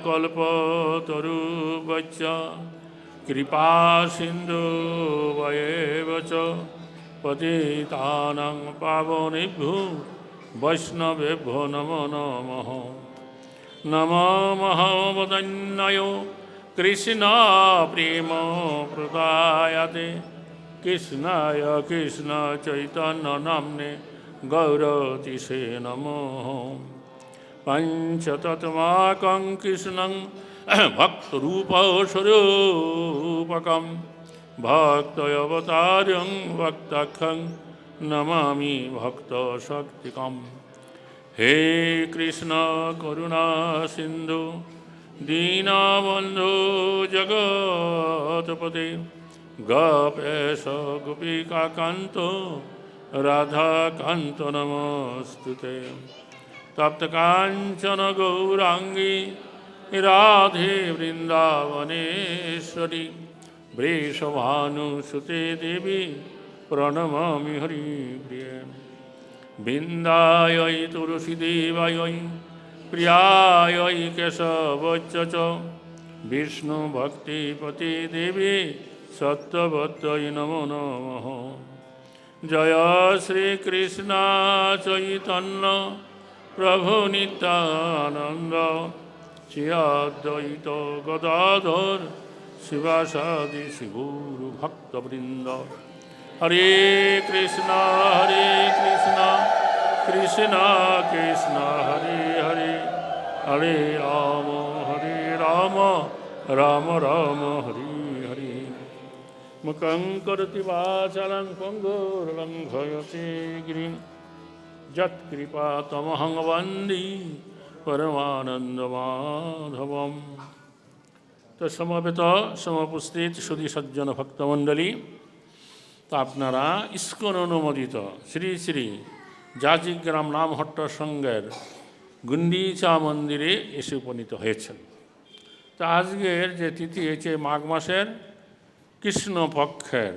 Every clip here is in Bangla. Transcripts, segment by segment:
कल्पतरुभ्यश्च कृपासिन्धुभ्येव च पतितानां पावनेभ्यो वैष्णवेभ्यो नमो नमः। नमो महावदन्याय कृष्णप्रेमप्रदायते कृष्णाय कृष्णचैतन्यनाम्ने गौरतिसे नमो। पंचतत्त्वाकं कृष्णं भक्तरूपस्वरूपकं भक्तवतार्यं भक्तखं नमामि भक्तशक्तिकम्। हे कृष्ण करुणा सिंधु दीनबंधु जगत्पते गोपेश गोपिकान्तो राधाकान्त नमोस्तुते। तप्त कांचन गौरांगी राधे वृंदावनेश्वरी वृषभानुसुते देवी प्रणमामि हरिप्रिये। बिन्दायै तुलसीदेवायै प्रियायै केशवच्च च विष्णुभक्तिपते देवी सत्यवत्यै नमो नमः। जय श्रीकृष्ण चैतन्य प्रभु नित्यानंद श्री अद्वैत गदाधर शिवासादि शिवगुरु भक्तवृंद। हरे कृष्ण कृष्ण कृष्ण हरे हरे हरे राम राम राम हरे हरे। मुखं करोति वाचालं पंगुर्लंघयते गिरिं यत्कृपा तमहं वन्दे परमानन्दमाधवम्। तो समवेत समुपस्थित सुधी सज्जन भक्तमंडली, तो আপনারা ইস্কন অনুমোদিত শ্রী শ্রী জাজিগ্রাম নামহট্ট সংঘের গুন্ডিচা মন্দিরে এসে উপনীত হয়েছেন। তো আজকের যে তিথি হয়েছে মাঘ মাসের কৃষ্ণপক্ষের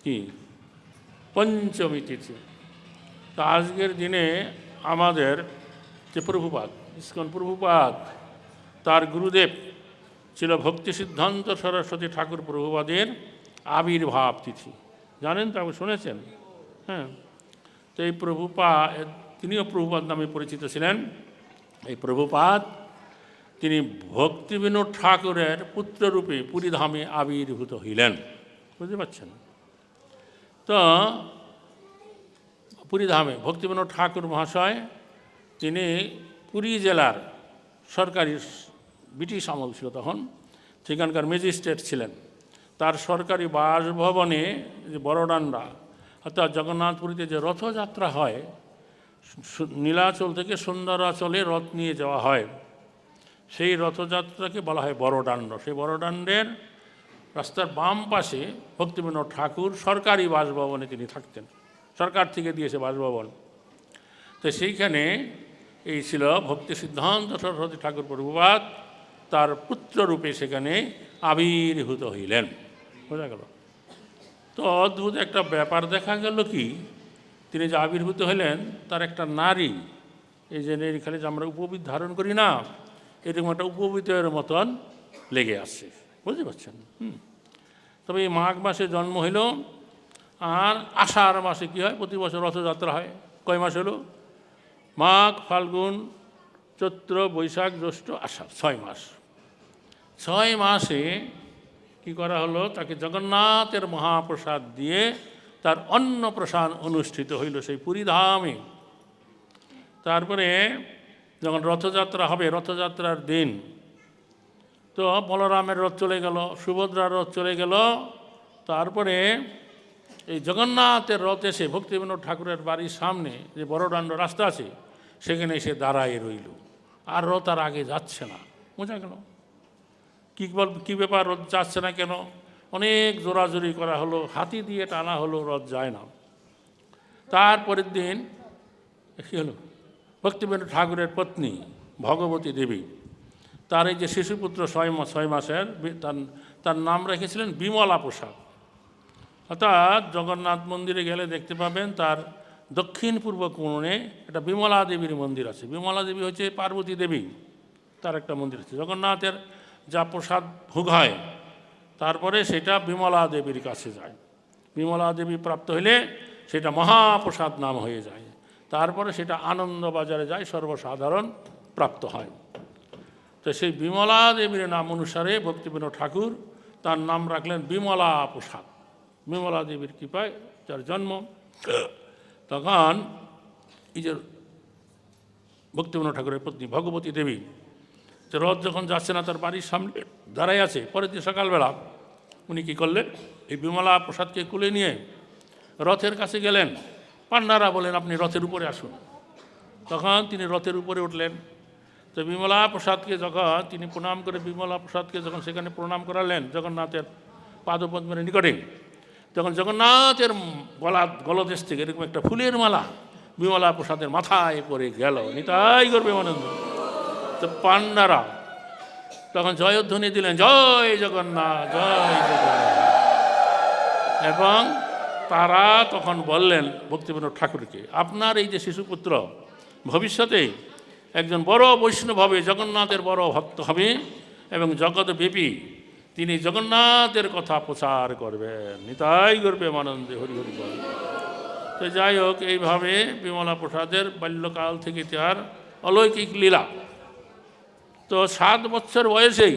কি পঞ্চমী তিথি। তো আজকের দিনে আমাদের যে প্রভুপাদ ইস্কন প্রভুপাদ তার গুরুদেব ছিল ভক্তি সিদ্ধান্ত সরস্বতী ঠাকুর প্রভুপাদের আবির্ভাব তিথি। জানেন তো, আপনি শুনেছেন? হ্যাঁ, তো এই প্রভুপাদ তিনিও প্রভুপাদ নামে পরিচিত ছিলেন। এই প্রভুপাদ তিনি ভক্তিবিনোদ ঠাকুরের পুত্ররূপে পুরীধামে আবির্ভূত হইলেন। বুঝতে পারছেন? তো পুরীধামে ভক্তিবিনোদ ঠাকুর মহাশয় তিনি পুরী জেলার সরকারি ব্রিটিশ আমল ছিল তখন, সেখানকার ম্যাজিস্ট্রেট ছিলেন। তার সরকারি বাসভবনে যে বড়ডান্ডা অর্থাৎ জগন্নাথপুরীতে যে রথযাত্রা হয়, নীলাচল থেকে সুন্দরাচলে রথ নিয়ে যাওয়া হয়, সেই রথযাত্রাকে বলা হয় বড়ডান্ড। সেই বড়ডান্ডের রাস্তার বাম পাশে ভক্তিবিনোদ ঠাকুর সরকারি বাসভবনে তিনি থাকতেন, সরকার থেকে দিয়েছে বাসভবন। তো সেইখানে এই ছিল ভক্তি সিদ্ধান্ত সরস্বতী ঠাকুর প্রভুপাদ, তার পুত্ররূপে সেখানে আবির্ভূত হইলেন। বোঝা গেল? তো অদ্ভুত একটা ব্যাপার দেখা গেল কি, তিনি যে আবির্ভূত হলেন তার একটা নারী, এই যে খালি যে আমরা উপবীত ধারণ করি না, এরকম একটা উপবীতের মতন লেগে আসছে। বুঝতে পারছেন? তবে এই মাঘ মাসে জন্ম হইল, আর আষাঢ় মাসে কী হয়, প্রতি বছর রথযাত্রা হয়। কয় মাস হলো? মাঘ ফাল্গুন চৈত্র বৈশাখ জ্যৈষ্ঠ আষাঢ়, 6 মাস। 6 মাসে কি করা হলো, তাকে জগন্নাথের মহাপ্রসাদ দিয়ে তার অন্নপ্রসাদ অনুষ্ঠিত হইল সেই পুরীধামে। তারপরে যখন রথযাত্রা হবে, রথযাত্রার দিন তো বলরামের রথ চলে গেল, সুভদ্রার রথ চলে গেল। তারপরে এই জগন্নাথের রথ এসে ভক্তিবিনোদ ঠাকুরের বাড়ির সামনে যে বড়ডান্ড রাস্তা আছে সেখানে এসে দাঁড়ায় রইল, আর রথ আর আগে যাচ্ছে না। বোঝা গেল? কী ব্যাপার, রথ যাচ্ছে না কেন? অনেক জোরাজোরি করা হলো, হাতি দিয়ে টানা হলো, রথ যায় না। তারপরের দিন কী হলো, ভক্তিবিনোদ ঠাকুরের পত্নী ভগবতী দেবী, তার এই যে শিশুপুত্র 6 মাসের, তার নাম রেখেছিলেন বিমলা প্রসাদ। অর্থাৎ জগন্নাথ মন্দিরে গেলে দেখতে পাবেন তার দক্ষিণ পূর্ব কোণে একটা বিমলা দেবীর মন্দির আছে। বিমলা দেবী হচ্ছে পার্বতী দেবী, তার একটা মন্দির আছে। জগন্নাথের যা প্রসাদ ভোগ হয় তারপরে সেটা বিমলা দেবীর কাছে যায়। বিমলা দেবী প্রাপ্ত হইলে সেটা মহাপ্রসাদ নাম হয়ে যায়। তারপরে সেটা আনন্দবাজারে যায়, সর্বসাধারণ প্রাপ্ত হয়। তো সেই বিমলা দেবীর নাম অনুসারে ভক্তিবিনোদ ঠাকুর তার নাম রাখলেন বিমলা প্রসাদ। বিমলা দেবীর কৃপায় যার জন্ম, তখন এই যে ভক্তিবিনোদ ঠাকুরের পত্নী ভগবতী দেবী যে রথ যখন যাচ্ছে না তার বাড়ির সামনে দাঁড়াই আছে, পরের দিন সকালবেলা উনি কী করলেন, এই বিমলা প্রসাদকে কুলে নিয়ে রথের কাছে গেলেন। পান্নারা বলেন আপনি রথের উপরে আসুন। তখন তিনি রথের উপরে উঠলেন। তো বিমলা প্রসাদকে যখন তিনি প্রণাম করে, বিমলা প্রসাদকে যখন সেখানে প্রণাম করালেন জগন্নাথের পাদপদ্মের নিকটে, তখন জগন্নাথের গলদেশ থেকে এরকম একটা ফুলের মালা বিমলা প্রসাদের মাথায় পড়ে গেল। নিতাই করবে আনন্দ। তো পান্ডারা তখন জয়ধ্বনি দিলেন, জয় জগন্নাথ, জয় জগন্নাথ। এবং তারা তখন বললেন ভক্তিবিনোদ ঠাকুরকে, আপনার এই যে শিশুপুত্র ভবিষ্যতে একজন বড় বৈষ্ণব হবে, জগন্নাথের বড় ভক্ত হবে এবং জগৎব্যাপী তিনি জগন্নাথের কথা প্রচার করবেন। নিতাই করবে আনন্দে, হরি হরি বল। তো যাই হোক, এইভাবে বিমলা প্রসাদের বাল্যকাল থেকে তার অলৌকিক লীলা। তো 7 বছর বয়সেই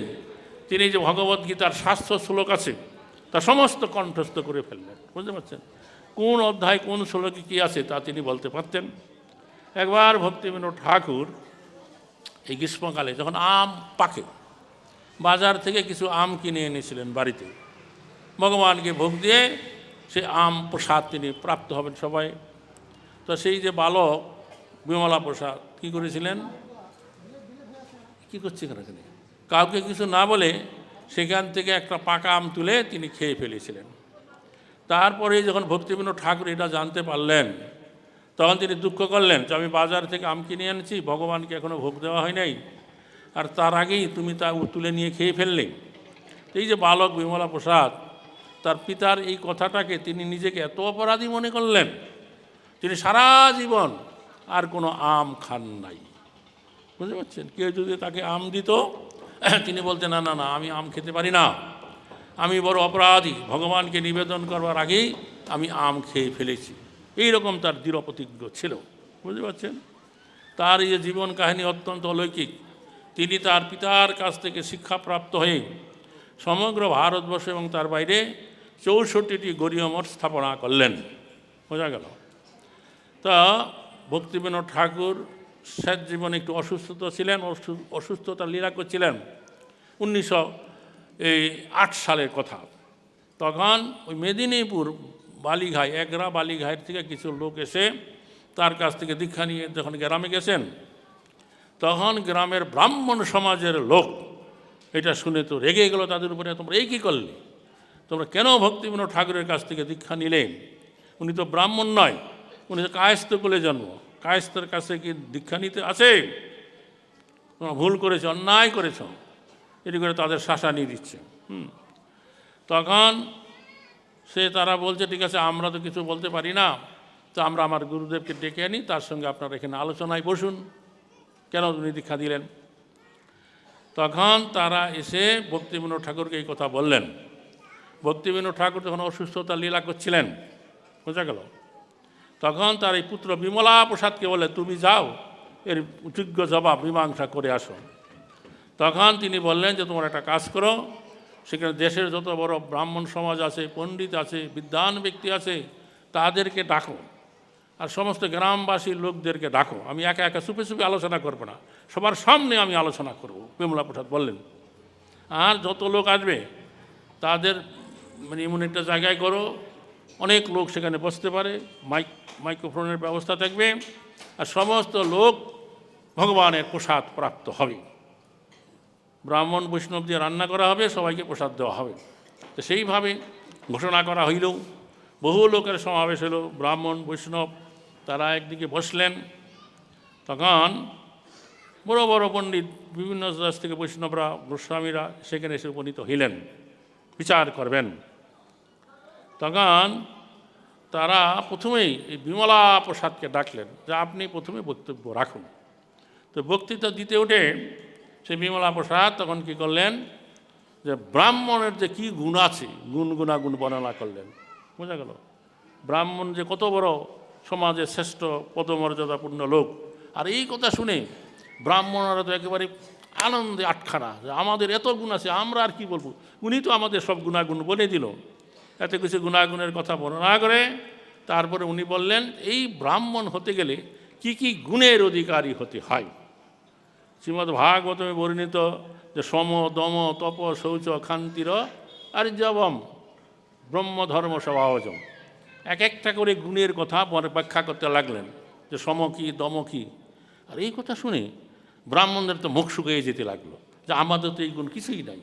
তিনি যে ভগবদ্গীতার 700 শ্লোক আছে তা সমস্ত কণ্ঠস্থ করে ফেললেন। বুঝতে পারছেন, কোন অধ্যায় কোন শ্লোকে কী আছে তা তিনি বলতে পারতেন। একবার ভক্তিবিনোদ ঠাকুর এই গ্রীষ্মকালে যখন আম পাকে, বাজার থেকে কিছু আম কিনে এনেছিলেন বাড়িতে, ভগবানকে ভোগ দিয়ে সে আম প্রসাদ তিনি প্রাপ্ত হবেন সবাই। তো সেই যে বালক বিমলা প্রসাদ কী করেছিলেন, কী করছে এখানে, কাউকে কিছু না বলে সেখান থেকে একটা পাকা আম তুলে তিনি খেয়ে ফেলেছিলেন। তারপরে যখন ভক্তিবিনোদ ঠাকুর এটা জানতে পারলেন, তখন তিনি দুঃখ করলেন যে আমি বাজার থেকে আম কিনে এনেছি, ভগবানকে এখনও ভোগ দেওয়া হয় নাই, আর তার আগেই তুমি তা তুলে নিয়ে খেয়ে ফেললে। এই যে বালক বিমলা প্রসাদ, তার পিতার এই কথাটাকে তিনি নিজেকে এত অপরাধী মনে করলেন, তিনি সারা জীবন আর কোনো আম খান নাই। বুঝতে পারছেন, কেউ যদি তাকে আম দিত তিনি বলতেন না না না, আমি আম খেতে পারি না, আমি বড় অপরাধী, ভগবানকে নিবেদন করবার আগেই আমি আম খেয়ে ফেলেছি। এইরকম তার দৃঢ় প্রতিজ্ঞ ছিল। বুঝতে পারছেন, তার এই যে জীবন কাহিনী অত্যন্ত অলৌকিক। তিনি তার পিতার কাছ থেকে শিক্ষাপ্রাপ্ত হয়ে সমগ্র ভারতবর্ষ এবং তার বাইরে 64টি গৌড়ীয় মঠ স্থাপনা করলেন। বোঝা গেল। তা ভক্তিবিনোদ ঠাকুর শেষ জীবনে একটু অসুস্থতা ছিলেন, অসুস্থতার লীলা করছিলেন। 1908 সালের কথা। তখন ওই মেদিনীপুর বালিঘাই, এগরা বালিঘাইয়ের থেকে কিছু লোক এসে তার কাছ থেকে দীক্ষা নিয়ে যখন গ্রামে গেছেন, তখন গ্রামের ব্রাহ্মণ সমাজের লোক এটা শুনে তো রেগে গেল তাদের উপরে, তোমরা এই কী করলে, তোমরা কেন ভক্তিবিনোদ ঠাকুরের কাছ থেকে দীক্ষা নিলেন? উনি তো ব্রাহ্মণ নয়, উনি তো কায়স্থ কুলে জন্ম, কায়স্থের কাছে কি দীক্ষা নিতে আছে? তোমরা ভুল করেছ, অন্যায় করেছ। এটি করে তাদের শাসানি দিচ্ছে। তখন তারা বলছে ঠিক আছে, আমরা তো কিছু বলতে পারি না, তো আমরা আমার গুরুদেবকে ডেকে আনি, তার সঙ্গে আপনারা এখানে আলোচনায় বসুন, কেন উনি দীক্ষা দিলেন। তখন তারা এসে ভক্তিবিনোদ ঠাকুরকে এই কথা বললেন। ভক্তিবিনোদ ঠাকুর তখন অসুস্থতা লীলা করছিলেন। বোঝা গেল। তখন তার এই পুত্র বিমলা প্রসাদকে বলে, তুমি যাও এর যোগ্য জবাব মীমাংসা করে আসো। তখন তিনি বললেন যে তোমরা একটা কাজ করো, সেখানে দেশের যত বড় ব্রাহ্মণ সমাজ আছে, পণ্ডিত আছে, বিদ্বান ব্যক্তি আছে, তাদেরকে ডাকো, আর সমস্ত গ্রামবাসীর লোকদেরকে ডাকো। আমি একা একা চুপে চুপে আলোচনা করবো না, সবার সামনে আমি আলোচনা করব, বিমলা প্রসাদ বললেন। আর যত লোক আসবে তাদের এমন একটা জায়গায় করো, অনেক লোক সেখানে বসতে পারে, মাইক্রোফোনের ব্যবস্থা থাকবে, আর সমস্ত লোক ভগবানের প্রসাদ প্রাপ্ত হবে। ব্রাহ্মণ বৈষ্ণব দিয়ে রান্না করা হবে, সবাইকে প্রসাদ দেওয়া হবে। তো সেইভাবে ঘোষণা করা হইল, বহু লোকের সমাবেশ হলো, ব্রাহ্মণ বৈষ্ণব তারা একদিকে বসলেন। তখন বড় বড় পণ্ডিত বিভিন্ন দেশ থেকে বৈষ্ণবরা, গোস্বামীরা সেখানে এসে উপনীত হইলেন, বিচার করবেন। তখন তারা প্রথমেই এই বিমলা প্রসাদকে ডাকলেন যে আপনি প্রথমে বক্তব্য রাখুন। তো বক্তৃতা দিতে উঠে সেই বিমলা প্রসাদ তখন কি করলেন, যে ব্রাহ্মণের যে কী গুণ আছে গুণাগুণ বর্ণনা করলেন। বোঝা গেল ব্রাহ্মণ যে কত বড় সমাজের শ্রেষ্ঠ পদমর্যাদাপূর্ণ লোক। আর এই কথা শুনে ব্রাহ্মণরা তো একেবারে আনন্দে আটখানা, যে আমাদের এত গুণ আছে, আমরা আর কি বলবো, উনি তো আমাদের সব গুণাগুণ বলে দিল। এত কিছু গুণাগুণের কথা বর্ণনা করে তারপরে উনি বললেন এই ব্রাহ্মণ হতে গেলে কি কি গুণের অধিকারী হতে হয়। শ্রীমদ্ ভাগবতমে বর্ণিত যে সম দম তপ শৌচ ক্ষান্তির আর্যবম ব্রহ্মধর্ম স্বভাবজম, এক একটা করে গুণের কথা ব্যাখ্যা করতে লাগলেন, যে সম কি দম কি। আর এই কথা শুনে ব্রাহ্মণদের তো মুখ শুকিয়ে যেতে লাগলো, যে আমাদের তো এই গুণ কিছুই নাই।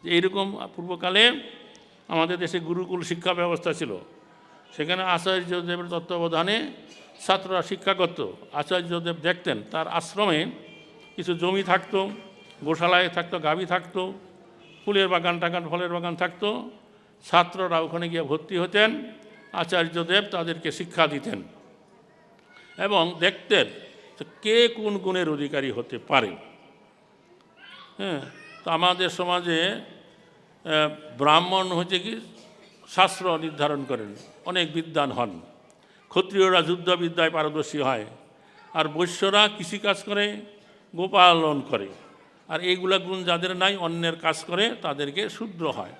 যে এইরকম পূর্বকালে আমাদের দেশে গুরুকুল শিক্ষা ব্যবস্থা ছিল, সেখানে আচার্যদেবের তত্ত্বাবধানে ছাত্ররা শিক্ষা করত। আচার্যদেব দেখতেন তার আশ্রমে কিছু জমি থাকতো, গোশালায় থাকতো, গাভী থাকতো, ফুলের বাগান টাগান ফলের বাগান থাকতো। ছাত্ররা ওখানে গিয়ে ভর্তি হতেন, আচার্যদেব তাদেরকে শিক্ষা দিতেন এবং দেখতেন কে কোন গুণের অধিকারী হতে পারে। হ্যাঁ, তো আমাদের সমাজে ব্রাহ্মণ হচ্ছে কি শাস্ত্র নির্ধারণ করেন, অনেক বিদ্বান হন, ক্ষত্রিয়রা যুদ্ধবিদ্যায় পারদর্শী হয়, আর বৈশ্যরা কৃষিকাজ করে, গোপালন করে। আর এইগুলা গুণ যাদের নাই, অন্যের কাজ করে, তাদেরকে শূদ্র হয়।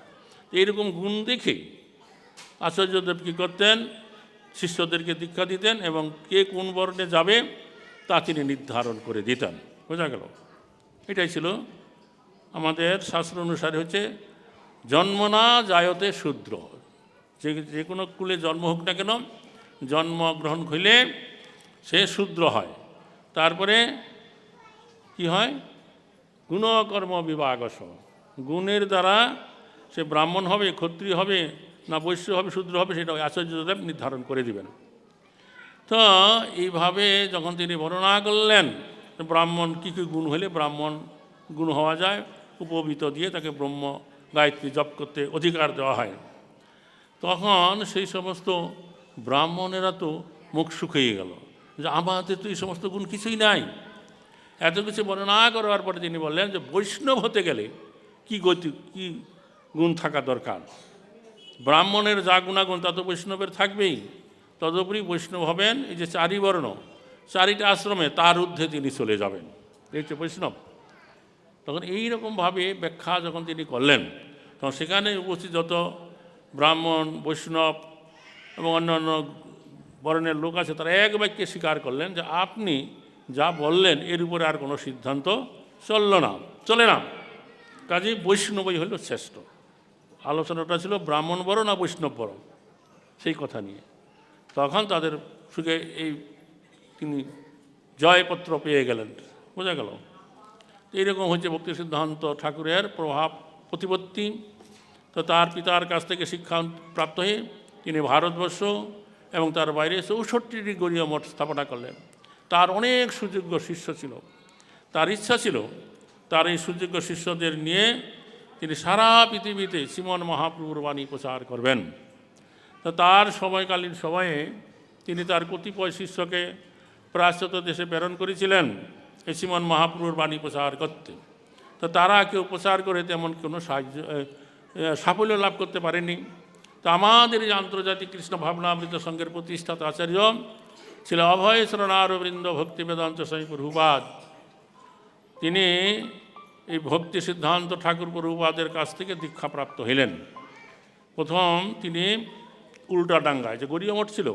এইরকম গুণ দেখে আচার্যদেব কী করতেন, শিষ্যদেরকে দীক্ষা দিতেন এবং কে কোন বর্ণে যাবে তা তিনি নির্ধারণ করে দিতেন। বোঝা গেল, এটাই ছিল আমাদের শাস্ত্র অনুসারে হচ্ছে জন্মনা জায়তে শূদ্র। যে কোনো কুলে জন্ম হোক না কেন, জন্মগ্রহণ হইলে সে শূদ্র হয়। তারপরে কি হয়, গুণকর্ম বিভাগস, গুণের দ্বারা সে ব্রাহ্মণ হবে, ক্ষত্রিয় হবে না বৈশ্য হবে, শূদ্র হবে, সেটা আচার্যদেব নির্ধারণ করে দিবেন। তো এইভাবে যখন তিনি বর্ণনা করলেন ব্রাহ্মণ কী কী গুণ হলে ব্রাহ্মণ গুণ হওয়া যায়, উপবীত দিয়ে তাকে ব্রহ্ম গায়ত্রী জপ করতে অধিকার দেওয়া হয়, তখন সেই সমস্ত ব্রাহ্মণেরা তো মুখ শুকিয়ে গেল, যে আমাদের তো এই সমস্ত গুণ কিছুই নাই। এত কিছু বর্ণনা করার পরে তিনি বললেন যে বৈষ্ণব হতে গেলে কী গুণ থাকা দরকার। ব্রাহ্মণের যা গুণাগুণ তা তো বৈষ্ণবের থাকবেই, তদুপরি বৈষ্ণব হবেন এই যে চারি বর্ণ, চারিটা আশ্রমে তার ঊর্ধ্বে তিনি চলে যাবেন, এই হচ্ছে বৈষ্ণব। তখন এইরকমভাবে ব্যাখ্যা যখন তিনি করলেন, তখন সেখানে উপস্থিত যত ব্রাহ্মণ, বৈষ্ণব এবং অন্যান্য বর্ণের লোক আছে, তারা এক বাক্যে স্বীকার করলেন যে আপনি যা বললেন এর উপরে আর কোনো সিদ্ধান্ত চলে না, কাজেই বৈষ্ণবই হল শ্রেষ্ঠ। আলোচনাটা ছিল ব্রাহ্মণ বড় না বৈষ্ণব বড়, সেই কথা নিয়ে। তখন তাদের সুখে তিনি জয়পত্র পেয়ে গেলেন। বোঝা গেল, এইরকম হচ্ছে ভক্তি সিদ্ধান্ত ঠাকুরের প্রভাব প্রতিপত্তি। তো তার পিতার কাছ থেকে শিক্ষা প্রাপ্ত হয়ে তিনি ভারতবর্ষ এবং তার বাইরে 64টি গৌড়ীয় মঠ স্থাপনা করলেন। তার অনেক সুযোগ্য শিষ্য ছিল, তার ইচ্ছা ছিল তার এই সুযোগ্য শিষ্যদের নিয়ে তিনি সারা পৃথিবীতে শ্রীমন মহাপ্রভুর বাণী প্রচার করবেন। তো তার সময়কালীন সময়ে তিনি তার কতিপয় শিষ্যকে পাশ্চাত্য দেশে প্রেরণ করেছিলেন এই শ্রীমন মহাপ্রভুর বাণী প্রচার করতে। তো তারা কেউ প্রচার করে তেমন কোনো সাফল্য লাভ করতে পারেনি। তো আমাদের এই আন্তর্জাতিক কৃষ্ণ ভাবনামৃত সংঘের প্রতিষ্ঠাতা আচার্য ছিল অভয় শরণারবৃন্দ ভক্তি বেদান্ত স্বামী প্রভুপাদ। তিনি এই ভক্তি সিদ্ধান্ত ঠাকুর প্রভুপাদের কাছ থেকে দীক্ষাপ্রাপ্ত হইলেন। প্রথম তিনি উল্টাডাঙ্গায় যে গড়িয়া মঠ ছিল,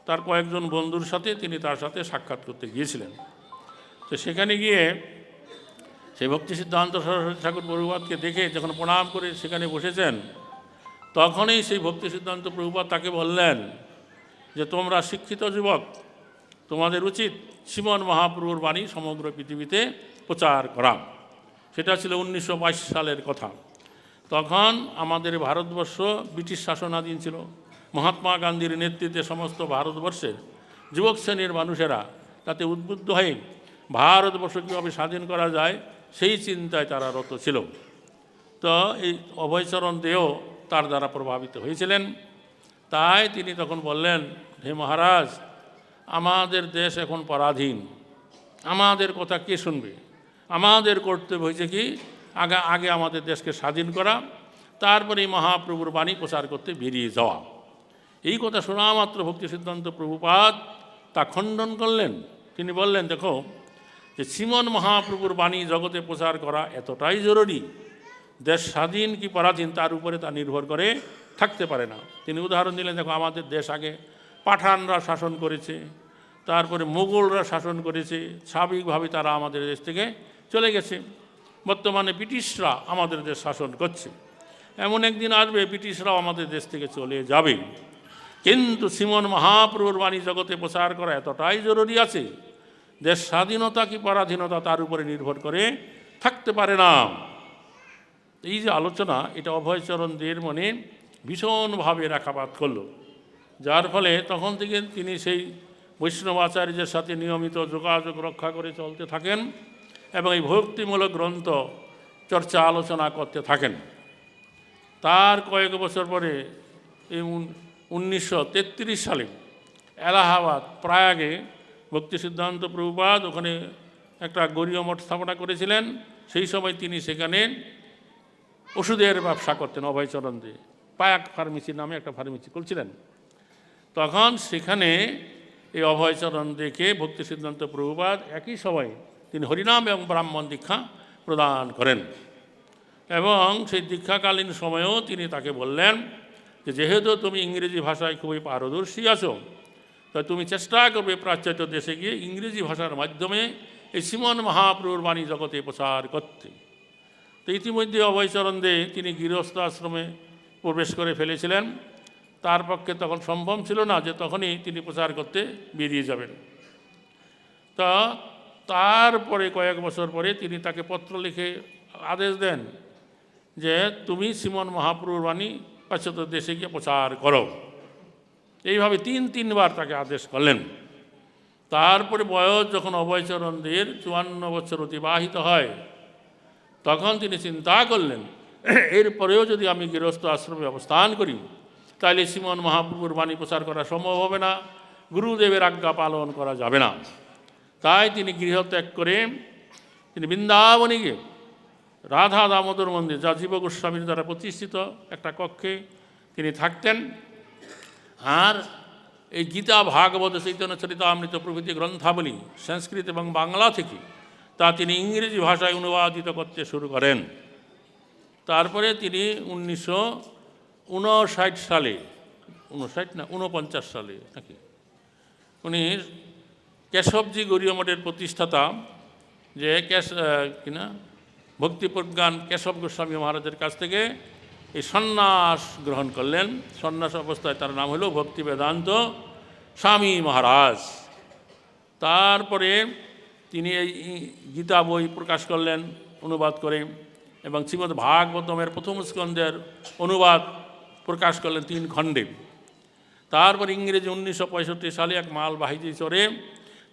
তার কয়েকজন বন্ধুর সাথে তিনি তার সাথে সাক্ষাৎ করতে গিয়েছিলেন। তো সেখানে গিয়ে সেই ভক্তি সিদ্ধান্ত সরস্বতী ঠাকুর প্রভুপাদকে দেখে যখন প্রণাম করে সেখানে বসেছেন, তখনই সেই ভক্তি সিদ্ধান্ত প্রভুপাদ তাকে বললেন যে তোমরা শিক্ষিত যুবক, তোমাদের উচিত শ্রীমন মহাপ্রভুর বাণী সমগ্র পৃথিবীতে প্রচার করা। সেটা ছিল 1922 সালের কথা। তখন আমাদের ভারতবর্ষ ব্রিটিশ শাসনাধীন ছিল। মহাত্মা গান্ধীর নেতৃত্বে সমস্ত ভারতবর্ষের যুবক শ্রেণীর মানুষেরা তাতে উদ্বুদ্ধ হয়ে ভারতবর্ষ কীভাবে স্বাধীন করা যায় সেই চিন্তায় তারা রত ছিল। তো এই অভয়চরণ দেও তার দ্বারা প্রভাবিত হয়েছিলেন। তাই তিনি তখন বললেন, হে মহারাজ, আমাদের দেশ এখন পরাধীন, আমাদের কথা কে শুনবে? আমাদের কর্তব্য হয়েছে কি আগে আমাদের দেশকে স্বাধীন করা, তারপরে এই মহাপ্রভুর বাণী প্রচার করতে বেরিয়ে যাওয়া। এই কথা শোনা মাত্র ভক্তি সিদ্ধান্ত প্রভুপাদ তা খণ্ডন করলেন। তিনি বললেন, দেখো যে শ্রীমন মহাপ্রভুর বাণী জগতে প্রচার করা এতটাই জরুরি, দেশ স্বাধীন কি পরাধীন তার উপরে তা নির্ভর করে থাকতে পারে না। তিনি উদাহরণ দিলেন, দেখো আমাদের দেশ আগে পাঠানরা শাসন করেছে, তারপরে মোগলরা শাসন করেছে, স্বাভাবিকভাবে তারা আমাদের দেশ থেকে চলে গেছে। বর্তমানে ব্রিটিশরা আমাদের দেশ শাসন করছে, এমন একদিন আসবে ব্রিটিশরাও আমাদের দেশ থেকে চলে যাবে। কিন্তু শ্রীমন মহাপ্রভুর বাণী জগতে প্রচার করা এতটাই জরুরি আছে, দেশ স্বাধীনতা কি পরাধীনতা তার উপরে নির্ভর করে থাকতে পারে না। এই যে আলোচনা, এটা অভয়চরণ দের মনে ভীষণভাবে রেখাপাত করল, যার ফলে তখন থেকে তিনি সেই বৈষ্ণব আচার্যের সাথে নিয়মিত যোগাযোগ রক্ষা করে চলতে থাকেন এবং এই ভক্তিমূলক গ্রন্থ চর্চা আলোচনা করতে থাকেন। তার কয়েক বছর পরে এই 1933 সালে এলাহাবাদ প্রয়াগে ভক্তি সিদ্ধান্ত প্রভুপাদ ওখানে একটা গৌড়ীয় মঠ স্থাপনা করেছিলেন। সেই সময় তিনি সেখানে ওষুধের ব্যবসা করতেন। অভয়চরণ দে পায়াক ফার্মেসি নামে একটা ফার্মেসি খুলছিলেন। তখন সেখানে এই অভয়চরণ দেখে ভক্তি সিদ্ধান্ত প্রভুপাদ একই সময় তিনি হরিনাম এবং ব্রাহ্মণ দীক্ষা প্রদান করেন। এবং সেই দীক্ষাকালীন সময়েও তিনি তাকে বললেন যে যেহেতু তুমি ইংরেজি ভাষায় খুবই পারদর্শী আছো, তাই তুমি চেষ্টা করবে প্রাচ্যত দেশে গিয়ে ইংরেজি ভাষার মাধ্যমে এই শ্রীমন মহাপ্রভুর বাণী জগতে প্রচার করতে। তো ইতিমধ্যে অভয়চরণ দে তিনি গৃহস্থ আশ্রমে প্রবেশ করে ফেলেছিলেন। তার পক্ষে তখন সম্ভব ছিল না যে তখনই তিনি প্রচার করতে বেরিয়ে যাবেন। তা তারপরে কয়েক বছর পরে তিনি তাকে পত্র লিখে আদেশ দেন যে তুমি শ্রীমন মহাপ্রভুর বাণী পাশ্চাত্য দেশে গিয়ে প্রচার করো। এইভাবে তিনবার তাকে আদেশ করলেন। তারপরে বয়স যখন অভয়চরণদের 54 বছর অতিবাহিত হয়, তখন তিনি চিন্তা করলেন এরপরেও যদি আমি গৃহস্থ আশ্রমে অবস্থান করি তাহলে শ্রীমন মহাপ্রভুর বাণী প্রচার করা সম্ভব হবে না, গুরুদেবের আজ্ঞা পালন করা যাবে না। তাই তিনি গৃহত্যাগ করে তিনি বৃন্দাবনে গিয়ে রাধা দামোদর মন্দির, যা জীব গোস্বামীর দ্বারা প্রতিষ্ঠিত একটা কক্ষে তিনি থাকতেন। আর এই গীতা, ভাগবত, চৈতন্য চরিতামৃত প্রভৃতি গ্রন্থাবলী সংস্কৃত এবং বাংলা থেকে তা তিনি ইংরেজি ভাষায় অনুবাদিত করতে শুরু করেন। তারপরে তিনি 1959 সালে 49 সালে নাকি উনি কেশবজি গৌড়ীয় মঠের প্রতিষ্ঠাতা যে ভক্তিপ্রজ্ঞান কেশব গোস্বামী মহারাজের কাছ থেকে এই সন্ন্যাস গ্রহণ করলেন। সন্ন্যাস অবস্থায় তার নাম হলো ভক্তি বেদান্ত স্বামী মহারাজ। তারপরে তিনি এই গীতা বই প্রকাশ করলেন অনুবাদ করে, এবং শ্রীমদ্ ভাগবতমের প্রথম স্কন্ধের অনুবাদ প্রকাশ করলেন 3 খণ্ডে। তারপর ইংরেজি 1965 সালে এক মালবাহী চড়ে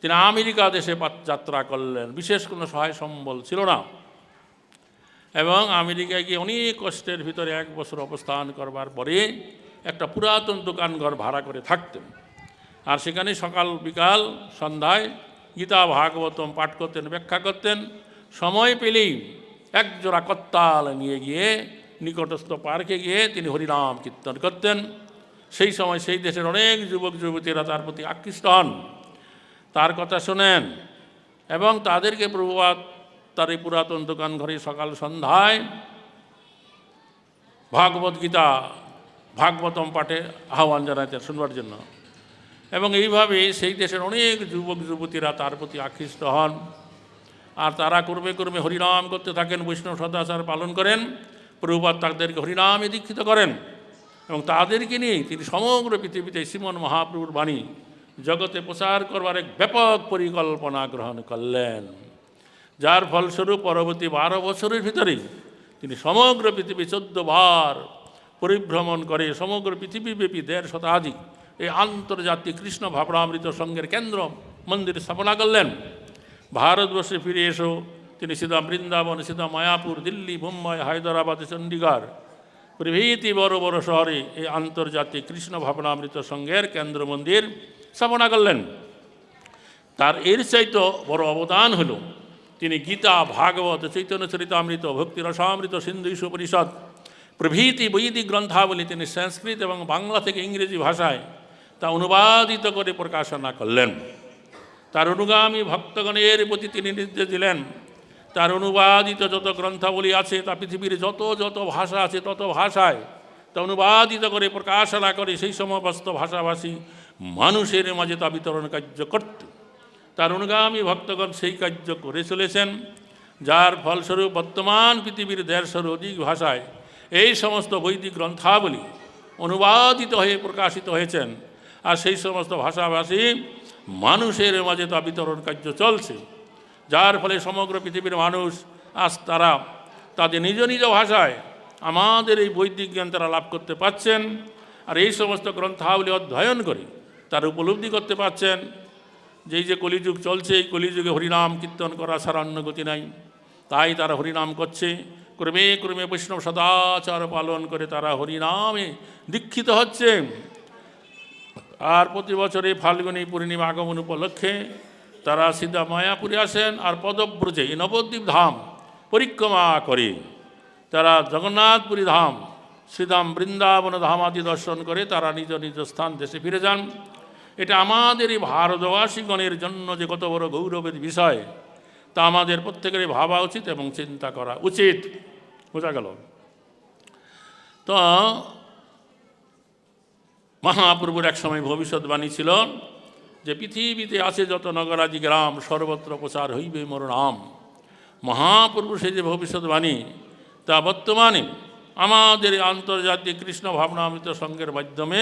তিনি আমেরিকা দেশে যাত্রা করলেন। বিশেষ কোনো সহায় সম্বল ছিল না, এবং আমেরিকায় গিয়ে অনেক কষ্টের ভিতরে 1 বছর অবস্থান করবার পরে একটা পুরাতন দোকানঘর ভাড়া করে থাকতেন। আর সেখানে সকাল বিকাল সন্ধ্যায় গীতা ভাগবতম পাঠ করতেন, ব্যাখ্যা করতেন। সময় পেলেই একজোড়া কত্তাল নিয়ে গিয়ে নিকটস্থ পার্কে গিয়ে তিনি হরিনাম কীর্তন করতেন। সেই সময় সেই দেশের অনেক যুবক যুবতীরা তার প্রতি আকৃষ্ট হন, তার কথা শোনেন, এবং তাদেরকে প্রভুপাদ তার এই পুরাতন দোকান ঘরে সকাল সন্ধ্যায় ভাগবত গীতা ভাগবতম পাঠে আহ্বান জানাতেন শুনবার জন্য। এবং এইভাবে সেই দেশের অনেক যুবক যুবতীরা তার প্রতি আকৃষ্ট হন, আর তারা ক্রমে ক্রমে হরিনাম করতে থাকেন, বৈষ্ণব সদাচার পালন করেন। প্রভুপাদ তাদেরকে হরিনামে দীক্ষিত করেন, এবং তাদেরকে নিয়ে তিনি সমগ্র পৃথিবীতে শ্রীমন মহাপ্রভুর বাণী জগতে প্রচার করবার এক ব্যাপক পরিকল্পনা গ্রহণ করলেন, যার ফলস্বরূপ পরবর্তী 12 বছরের ভিতরেই তিনি সমগ্র পৃথিবী 14 বার পরিভ্রমণ করে সমগ্র পৃথিবীব্যাপী 1.5 শতাধিক এই আন্তর্জাতিক কৃষ্ণ ভাবনামৃত সংঘের কেন্দ্র মন্দির স্থাপনা করলেন। ভারতবর্ষে ফিরে এসেও তিনি সিধা বৃন্দাবন, সিধা মায়াপুর, দিল্লি, মুম্বাই, হায়দ্রাবাদ, চণ্ডীগড় প্রভৃতি বড় বড় শহরে এই আন্তর্জাতিক কৃষ্ণ ভাবনামৃত সংঘের কেন্দ্র মন্দির স্থাপনা করলেন। তার এর চাইতে বড় অবদান হলো তিনি গীতা, ভাগবত, চৈতন্য চরিতামৃত, ভক্তি রসামৃত, সিন্ধু উপনিষদ প্রভৃতি বৈদিক গ্রন্থাবলী তিনি সংস্কৃত এবং বাংলা থেকে ইংরেজি ভাষায় তা অনুবাদিত করে প্রকাশনা করলেন। তার অনুগামী ভক্তগণের প্রতি তিনি নির্দেশ দিলেন, তার অনুবাদিত যত গ্রন্থাবলী আছে তা পৃথিবীর যত যত ভাষা আছে তত ভাষায় তা অনুবাদিত করে প্রকাশনা করে সেই সমস্ত ভাষাভাষী মানুষের মাঝে তা বিতরণ কার্য করত। তার অনুগামী ভক্তগণ সেই কার্য করে চলেছেন, যার ফলস্বরূপ বর্তমান পৃথিবীর 150-র অধিক ভাষায় এই সমস্ত বৈদিক গ্রন্থাবলী অনুবাদিত হয়ে প্রকাশিত হয়েছেন। আর সেই সমস্ত ভাষাভাষী মানুষের মাঝে তা বিতরণ কার্য চলছে, যার ফলে সমগ্র পৃথিবীর মানুষ আজ তারা তাদের নিজ নিজ ভাষায় আমাদের এই বৈদিক জ্ঞান তারা লাভ করতে পারছেন। আর এই সমস্ত গ্রন্থাবলী অধ্যয়ন করে তারা উপলব্ধি করতে পারছেন যে এই যে কলিযুগ চলছে, এই কলিযুগে হরিনাম কীর্তন করা ছাড়া অন্য গতি নাই। তাই তারা হরিনাম করছে, ক্রমে ক্রমে বৈষ্ণব সদাচার পালন করে তারা হরিনামে দীক্ষিত হচ্ছে। আর প্রতি বছরে ফাল্গুনী পূর্ণিমা আগমন উপলক্ষে তারা সিধা মায়াপুরে আসেন আর পদব্রজে এই নবদ্বীপ ধাম পরিক্রমা করে তারা জগন্নাথপুরী ধাম, শ্রীধাম, বৃন্দাবন ধাম আদি দর্শন করে তারা নিজ নিজ স্থান দেশে ফিরে যান। এটা আমাদের এই ভারতবাসীগণের জন্য যে কত বড় গৌরবের বিষয় তা আমাদের প্রত্যেকেরই ভাবা উচিত এবং চিন্তা করা উচিত। বোঝা গেল? তো মহাপ্রভুর এক সময় ভবিষ্যৎবাণী ছিল যে পৃথিবীতে আছে যত নগরাদি গ্রাম সর্বত্র প্রচার হইবে মোর নাম। মহাপ্রভু সেই যে ভবিষ্যৎবাণী তা বর্তমানে আমাদের আন্তর্জাতিক কৃষ্ণ ভাবনামৃত সংঘের মাধ্যমে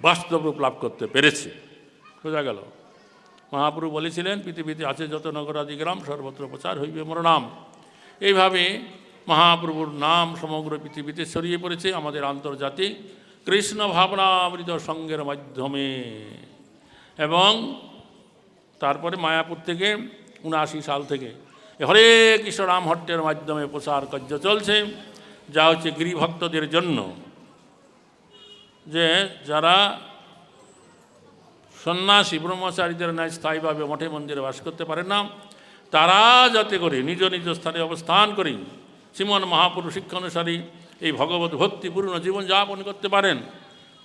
বাস্তব রূপ লাভ করতে পেরেছে। বোঝা গেল? মহাপ্রভু বলেছিলেন পৃথিবীতে আছে যত নগরাদি গ্রাম সর্বত্র প্রচার হইবে মোর নাম। এইভাবে মহাপ্রভুর নাম সমগ্র পৃথিবীতে ছড়িয়ে পড়েছে আমাদের আন্তর্জাতিক কৃষ্ণ ভাবনামৃত সংঘের মাধ্যমে। এবং তারপরে মায়াপুর থেকে 79 সাল থেকে হরে কৃষ্ণ রামহট্টের মাধ্যমে প্রচার কার্য চলছে, যা হচ্ছে গিরিভক্তদের জন্য, যে যারা সন্ন্যাসী ব্রহ্মচারীদের ন্যায় স্থায়ীভাবে মঠে মন্দিরে বাস করতে পারে না, তারা যাতে করে নিজ নিজ স্থানে অবস্থান করে শ্রীমন মহাপুরুষ শিক্ষা অনুসারী এই ভগবত ভক্তিপূর্ণ জীবনযাপন করতে পারেন,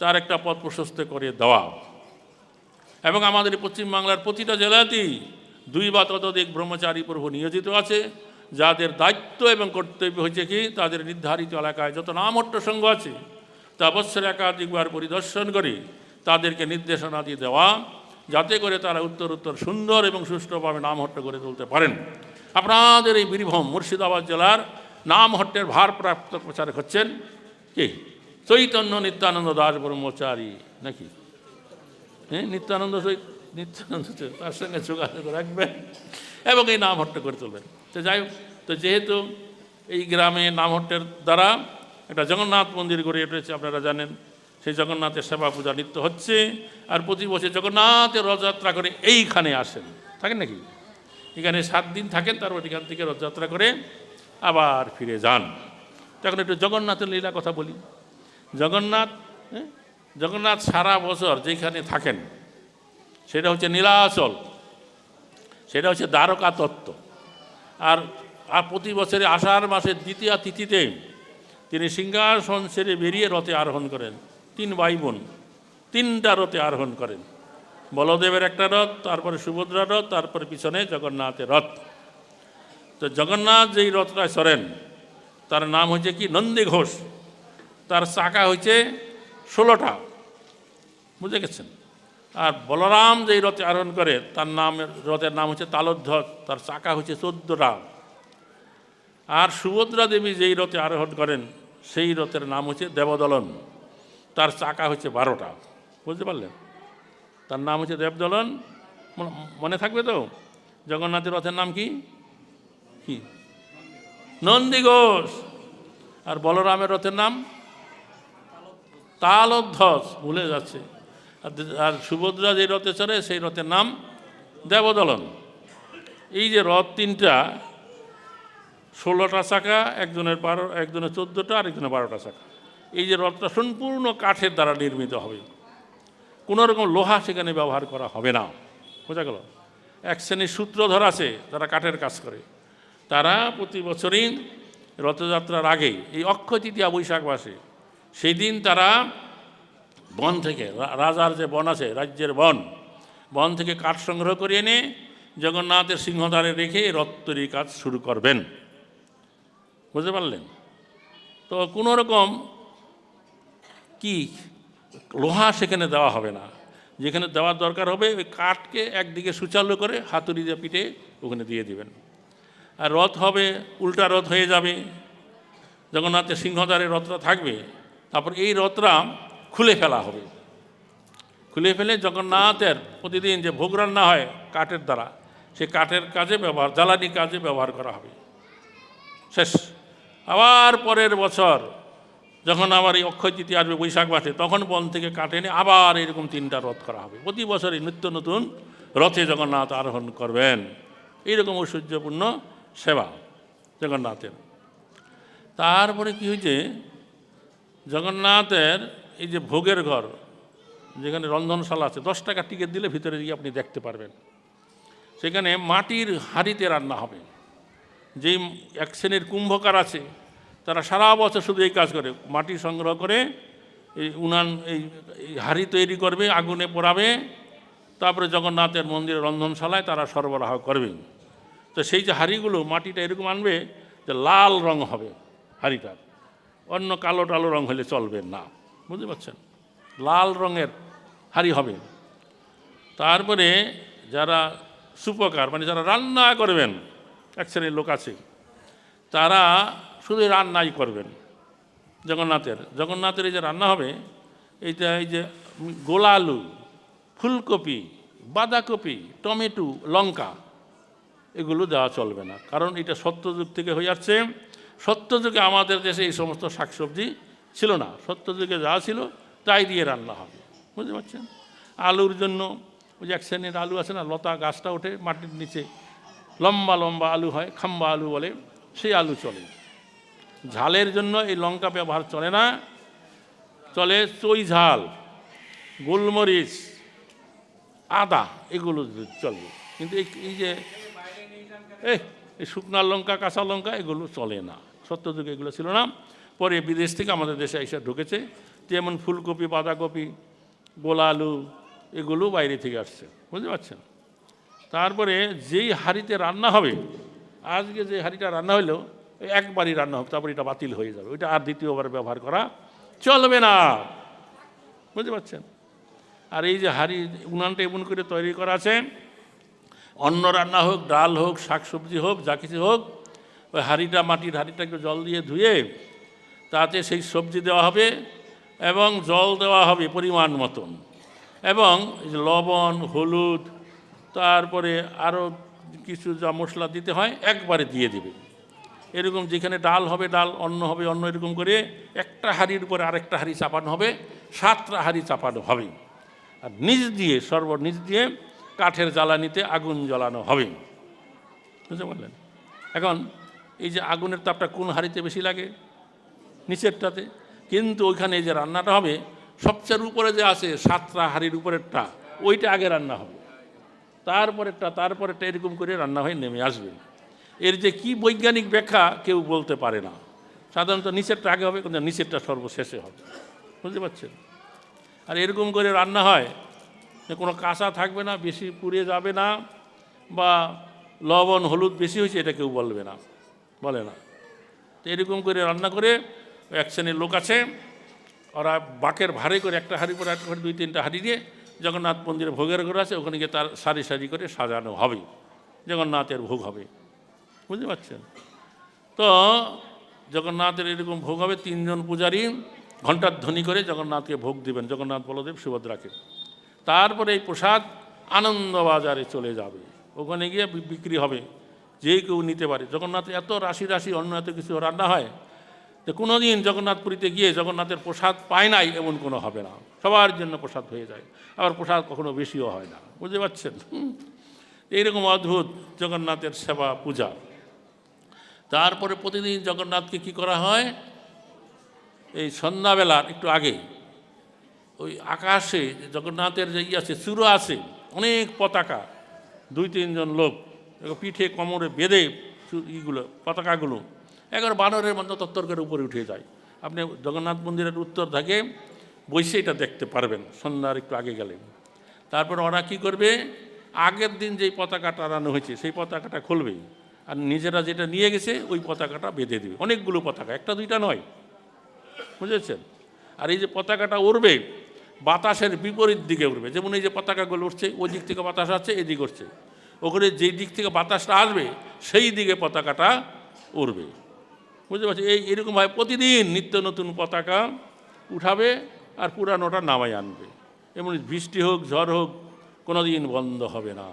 তার একটা পথ প্রশস্ত করে দেওয়া। এবং আমাদের পশ্চিমবাংলার প্রতিটা জেলাতেই 2 বা ততোধিক ব্রহ্মচারী প্রভু নিয়োজিত আছে, যাদের দায়িত্ব এবং কর্তব্য হচ্ছে কি তাদের নির্ধারিত এলাকায় যত নামহট্ট সংঘ আছে তা বৎসরে একাধিকবার পরিদর্শন করে তাদেরকে নির্দেশনা দিয়ে দেওয়া, যাতে করে তারা উত্তর সুন্দর এবং সুষ্ঠুভাবে নামহট্ট করে তুলতে পারেন। আপনাদের এই বীরভূম মুর্শিদাবাদ জেলার নামহট্টের ভারপ্রাপ্ত প্রচারক হচ্ছেন কি চৈতন্য নিত্যানন্দ দাস ব্রহ্মচারী নাকি? হ্যাঁ, নিত্যানন্দ তার সঙ্গে যোগাযোগ রাখবেন এবং এই নামহট্ট করে তুলবেন। তো যাই হোক, তো যেহেতু এই গ্রামে নামহট্টের দ্বারা একটা জগন্নাথ মন্দির গড়ে উঠেছে, আপনারা জানেন, সেই জগন্নাথের সেবা পূজা নিত্য হচ্ছে। আর প্রতি বছর জগন্নাথের রথযাত্রা করে এইখানে আসেন, থাকেন নাকি? এখানে 7 দিন থাকেন, তারপর এখান থেকে রথযাত্রা করে আবার ফিরে যান। তখন একটু জগন্নাথের লীলা কথা বলি। জগন্নাথ সারা বছর যেখানে থাকেন সেটা হচ্ছে নীলাচল, সেটা হচ্ছে দ্বারকা তত্ত্ব। আর প্রতি বছরে আষাঢ় মাসের দ্বিতীয়া তিথিতে তিনি সিংহাসন ছেড়ে বেরিয়ে রথে আরোহণ করেন। 3 ভাই বোন 3টা রথে আরোহণ করেন। বলদেবের একটা রথ, তারপরে সুভদ্রা রথ, তারপরে পিছনে জগন্নাথের রথ। তো জগন্নাথ যেই রথটায় চড়েন তার নাম হচ্ছে কি নন্দী ঘোষ। তার চাকা হচ্ছে 16টা, বুঝে গেছেন? আর বলরাম যেই রথে আরোহণ করে তার রথের নাম হচ্ছে তালোধ্বজ, তার চাকা হচ্ছে 14টা। আর সুভদ্রা দেবী যেই রথে আরোহণ করেন সেই রথের নাম হচ্ছে দেবদলন, তার চাকা হচ্ছে 12টা। বুঝতে পারলেন? তার নাম হচ্ছে দেবদলন। মনে থাকবে তো? জগন্নাথের রথের নাম কি কি নন্দী ঘোষ। আর বলরামের রথের নাম তালোধ্বজ, ভুলে যাচ্ছে। আর সুভদ্রা যে রথে চড়ে সেই রথের নাম দেবদলন। এই যে রথ 3টা, 16টা চাকা, একজনের 14টা, আর একজনের 12টা চাকা। এই যে রথটা সম্পূর্ণ কাঠের দ্বারা নির্মিত হবে, কোনো রকম লোহা সেখানে ব্যবহার করা হবে না। বোঝা গেল? এক শ্রেণীর সূত্রধর আছে যারা কাঠের কাজ করে, তারা প্রতি বছরই রথযাত্রার আগে এই অক্ষয় তৃতীয়া বৈশাখ মাসে সেই দিন তারা বন থেকে, রাজার যে বন আছে, রাজ্যের বন থেকে কাঠ সংগ্রহ করে এনে জগন্নাথের সিংহদ্বারে রেখে রথ তৈরির কাজ শুরু করবেন। বুঝতে পারলেন? তো কোনো রকম কি লোহা সেখানে দেওয়া হবে না, যেখানে দেওয়ার দরকার হবে ওই কাঠকে একদিকে সুচালু করে হাতুড়ি দিয়ে পিঠে ওখানে দিয়ে দিবেন। আর রথ হবে উল্টা রথ হয়ে যাবে, জগন্নাথের সিংহদ্বারে রথটা থাকবে, তারপর এই রথটা খুলে ফেলা হবে। খুলে ফেলে জগন্নাথের প্রতিদিন যে ভোগ রান্না হয় কাঠের দ্বারা, সেই কাঠের কাজে ব্যবহার, জ্বালানি কাজে ব্যবহার করা হবে। শেষ। আবার পরের বছর যখন আবার এই অক্ষয় তৃতীয়া আসবে বৈশাখ মাসে, তখন বন থেকে কাঠ এনে আবার এরকম 3টা রথ করা হবে। প্রতি বছরই নিত্য নতুন রথে জগন্নাথ আরোহণ করবেন। এইরকম ঐশ্বর্যপূর্ণ সেবা জগন্নাথের। তারপরে কি হয়েছে, জগন্নাথের এই যে ভোগের ঘর, যেখানে রন্ধনশালা আছে, 10 টাকা টিকিট দিলে ভিতরে গিয়ে আপনি দেখতে পারবেন। সেখানে মাটির হাঁড়িতে রান্না হবে। যেই এক শ্রেণীর কুম্ভকার আছে, তারা সারা বছর শুধু এই কাজ করে, মাটি সংগ্রহ করে এই এই হাঁড়ি তৈরি করবে, আগুনে পোড়াবে, তারপরে জগন্নাথের মন্দিরের রন্ধনশালায় তারা সরবরাহ করবে। তো সেই যে হাঁড়িগুলো, মাটিটা এরকম আনবে যে লাল রং হবে হাঁড়িটার, অন্য কালো টালো রং হলে চলবে না। বুঝতে পারছেন? লাল রঙের হাঁড়ি হবে। তারপরে যারা সুপকার, মানে যারা রান্না করবেন, এক শ্রেণীর লোক আছে, তারা শুধু রান্নাই করবেন জগন্নাথের এই যে রান্না হবে, এইটা এই যে গোলা আলু, ফুলকপি, বাঁধাকপি, টমেটো, লঙ্কা, এগুলো দেওয়া চলবে না। কারণ এটা সত্যযুগ থেকে হয়ে যাচ্ছে। সত্যযুগে আমাদের দেশে এই সমস্ত শাকসবজি ছিল না। সত্যযুগে যা ছিল তাই দিয়ে রান্না হবে। বুঝতে পারছেন? আলুর জন্য ওই যে এক শ্রেণীর আলু আছে না, লতা গাছটা ওঠে মাটির নিচে, লম্বা লম্বা আলু হয়, খাম্বা আলু বলে, সেই আলু চলে। ঝালের জন্য এই লঙ্কা ব্যবহার চলে না, চলে চই ঝাল, গোলমরিচ, আদা, এগুলো চলবে। কিন্তু এই যে এই শুকনা লঙ্কা, কাঁচা লঙ্কা, এগুলো চলে না। সত্যযুগে এগুলো ছিল না। পরে বিদেশ থেকে আমাদের দেশে এসে ঢুকেছে। যেমন ফুলকপি, বাঁধাকপি, গোলা আলু, এগুলো বাইরে থেকে আসছে। বুঝতে পারছেন? তারপরে যেই হাঁড়িতে রান্না হবে, আজকে যে হাঁড়িটা রান্না হলো, একবারই রান্না হোক, তারপর এটা বাতিল হয়ে যাবে, ওইটা আর দ্বিতীয়বার ব্যবহার করা চলবে না। বুঝতে পারছেন? আর এই যে হাঁড়ি, উনানটা এমন করে তৈরি করা আছে, অন্ন রান্না হোক, ডাল হোক, শাকসবজি হোক, যা কিছু হোক, ওই হাঁড়িটা, মাটির হাঁড়িটাকে জল দিয়ে ধুয়ে তাতে সেই সবজি দেওয়া হবে এবং জল দেওয়া হবে পরিমাণ মতন, এবং লবণ, হলুদ, তারপরে আরও কিছু যা মশলা দিতে হয় একবারে দিয়ে দেবে। এরকম যেখানে ডাল হবে ডাল, অন্ন হবে অন্ন, এরকম করে একটা হাঁড়ির উপরে আরেকটা হাঁড়ি চাপানো হবে, 7টা হাঁড়ি চাপানো হবে। আর নিচ দিয়ে, সর্বনিচ দিয়ে কাঠের জ্বালানিতে আগুন জ্বালানো হবে। বুঝতে পারলেন? এখন এই যে আগুনের তাপটা কোন হাঁড়িতে বেশি লাগে? নিচেরটাতে। কিন্তু ওইখানে যে রান্নাটা হবে, সবচেয়ে উপরে যে আছে 7টা হাঁড়ির উপরেরটা, ওইটা আগে রান্না হবে, তারপরেরটা, এরকম করে রান্না হয়ে নেমে আসবে। এর যে কি বৈজ্ঞানিক ব্যাখ্যা কেউ বলতে পারে না। সাধারণত নিচেরটা আগে হবে, কিন্তু নিচেরটা সর্বশেষে হবে। বুঝতে পারছেন? আর এরকম করে রান্না হয় যে কোনো কাঁচা থাকবে না, বেশি পুড়ে যাবে না, বা লবণ হলুদ বেশি হয়েছে এটা কেউ বলে না। তো এরকম করে রান্না করে এক শ্রেণীর লোক আছে, ওরা বাঁকের ভারে করে একটা হাঁড়ি পরে একটা করে 2-3টা হাঁড়ি দিয়ে জগন্নাথ মন্দিরে ভোগের ঘর আছে, ওখানে গিয়ে তার সারি সারি করে সাজানো হবে, জগন্নাথের ভোগ হবে। বুঝতে পারছেন? তো জগন্নাথের এরকম ভোগ হবে, 3জন পূজারী ঘণ্টার ধ্বনি করে জগন্নাথকে ভোগ দিবেন, জগন্নাথ, বলদেব, সুভদ্রাকে। তারপরে এই প্রসাদ আনন্দবাজারে চলে যাবে, ওখানে গিয়ে বিক্রি হবে, যে কেউ নিতে পারে। জগন্নাথের এত রাশি রাশি অন্য এত কিছু রান্না হয়, তো কোনো দিন জগন্নাথপুরীতে গিয়ে জগন্নাথের প্রসাদ পায় নাই এমন কোনো হবে না। সবার জন্য প্রসাদ হয়ে যায়, আবার প্রসাদ কখনো বেশিও হয় না। বুঝতে পারছেন? এইরকম অদ্ভুত জগন্নাথের সেবা পূজা। তারপরে প্রতিদিন জগন্নাথকে কি করা হয়, এই সন্ধ্যাবেলার একটু আগে ওই আকাশে জগন্নাথের যে আছে, চূড়া আছে, অনেক পতাকা, 2-3 জন লোক পিঠে কোমরে বেঁধে ইগুলো পতাকাগুলো একবার বানরের মতো তত্তর করে উপরে উঠে যায়। আপনি জগন্নাথ মন্দিরের উত্তর থেকে বসে এটা দেখতে পারবেন সন্ধ্যার একটু আগে গেলে। তারপর ওরা কী করবে, আগের দিন যেই পতাকা টানানো হয়েছে সেই পতাকাটা খুলবে, আর নিজেরা যেটা নিয়ে গেছে ওই পতাকাটা বেঁধে দেবে। অনেকগুলো পতাকা, 1-2টা নয়, বুঝেছেন? আর এই যে পতাকাটা উড়বে বাতাসের বিপরীত দিকে উড়বে। যেমন এই যে পতাকাগুলো উঠছে, ওই দিক থেকে বাতাস আসছে, এই দিকে উঠছে, ওখানে যেই দিক থেকে বাতাসটা আসবে সেই দিকে পতাকাটা উড়বে, বুঝতে পারছি? এরকমভাবে প্রতিদিন নিত্য নতুন পতাকা উঠাবে আর পুরানোটা নামাই আনবে। এমন বৃষ্টি হোক ঝড় হোক কোনো দিন বন্ধ হবে না।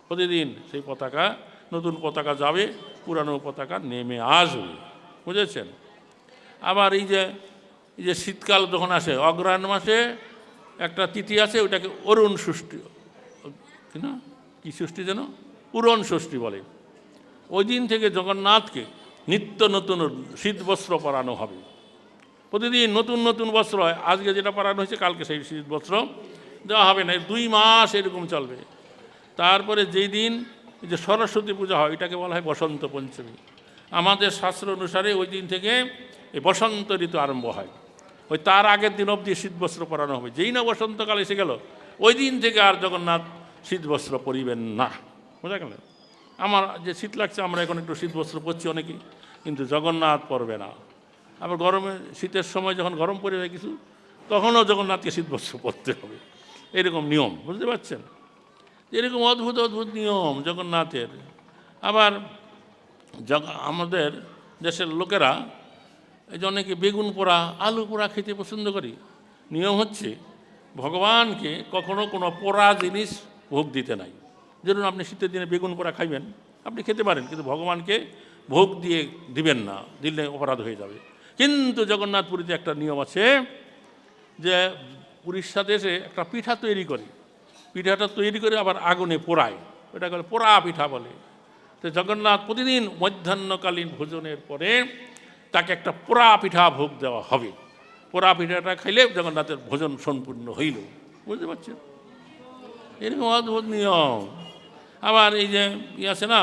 প্রতিদিন সেই পতাকা, নতুন পতাকা যাবে, পুরানো পতাকা নেমে আসবে, বুঝেছেন? আবার এই যে শীতকাল যখন আসে, অগ্রহায়ণ মাসে একটা তিথি আছে, ওইটাকে অরুণ ষষ্ঠী, না কী ষষ্ঠী যেন, উড়ন ষষ্ঠী বলে। ওই দিন থেকে জগন্নাথকে নিত্য নতুন শীত বস্ত্র পরানো হবে। প্রতিদিন নতুন নতুন বস্ত্র হয়, আজকে যেটা পরানো হয়েছে কালকে সেই শীত বস্ত্র দেওয়া হবে না। 2 মাস এরকম চলবে। তারপরে যেই দিন যে সরস্বতী পূজা হয় এটাকে বলা হয় বসন্ত পঞ্চমী। আমাদের শাস্ত্র অনুসারে ওই দিন থেকে এই বসন্ত ঋতু আরম্ভ হয়। ওই তার আগের দিন অবধি শীত বস্ত্র পরানো হবে। যেই না বসন্তকাল এসে গেল ওই দিন থেকে আর জগন্নাথ শীত বস্ত্র পরিবেন না, বুঝা গেল? আমার যে শীত লাগছে আমরা এখন একটু শীত বস্ত্র পরছি অনেকেই, কিন্তু জগন্নাথ পরবে না। আবার গরমে শীতের সময় যখন গরম পড়ে যায় কিছু, তখনও জগন্নাথকে শীত বস্ত্র পরতে হবে, এরকম নিয়ম, বুঝতে পারছেন? এরকম অদ্ভুত অদ্ভুত নিয়ম জগন্নাথের। আবার আমাদের দেশের লোকেরা এই যে অনেকে বেগুন পোড়া আলু পোড়া খেতে পছন্দ করি। নিয়ম হচ্ছে ভগবানকে কখনো কোনো পোড়া জিনিস ভোগ দিতে নাই। ধরুন আপনি শীতের দিনে বেগুন পোড়া খাইবেন, আপনি খেতে পারেন, কিন্তু ভগবানকে ভোগ দিয়ে দিবেন না, দিলে অপরাধ হয়ে যাবে। কিন্তু জগন্নাথপুরীতে একটা নিয়ম আছে যে উড়িষ্যা দেশে একটা পিঠা তৈরি করে, পিঠাটা তৈরি করে আবার আগুনে পোড়ায়, ওটাকে পোড়া পিঠা বলে। তো জগন্নাথ প্রতিদিন মধ্যাহ্নকালীন ভোজনের পরে তাকে একটা পোড়া পিঠা ভোগ দেওয়া হবে। পোড়া পিঠাটা খাইলে জগন্নাথের ভোজন সম্পূর্ণ হইল, বুঝতে পারছেন? এরকম অদ্ভুত নিয়ম। আবার এই যে আছে না,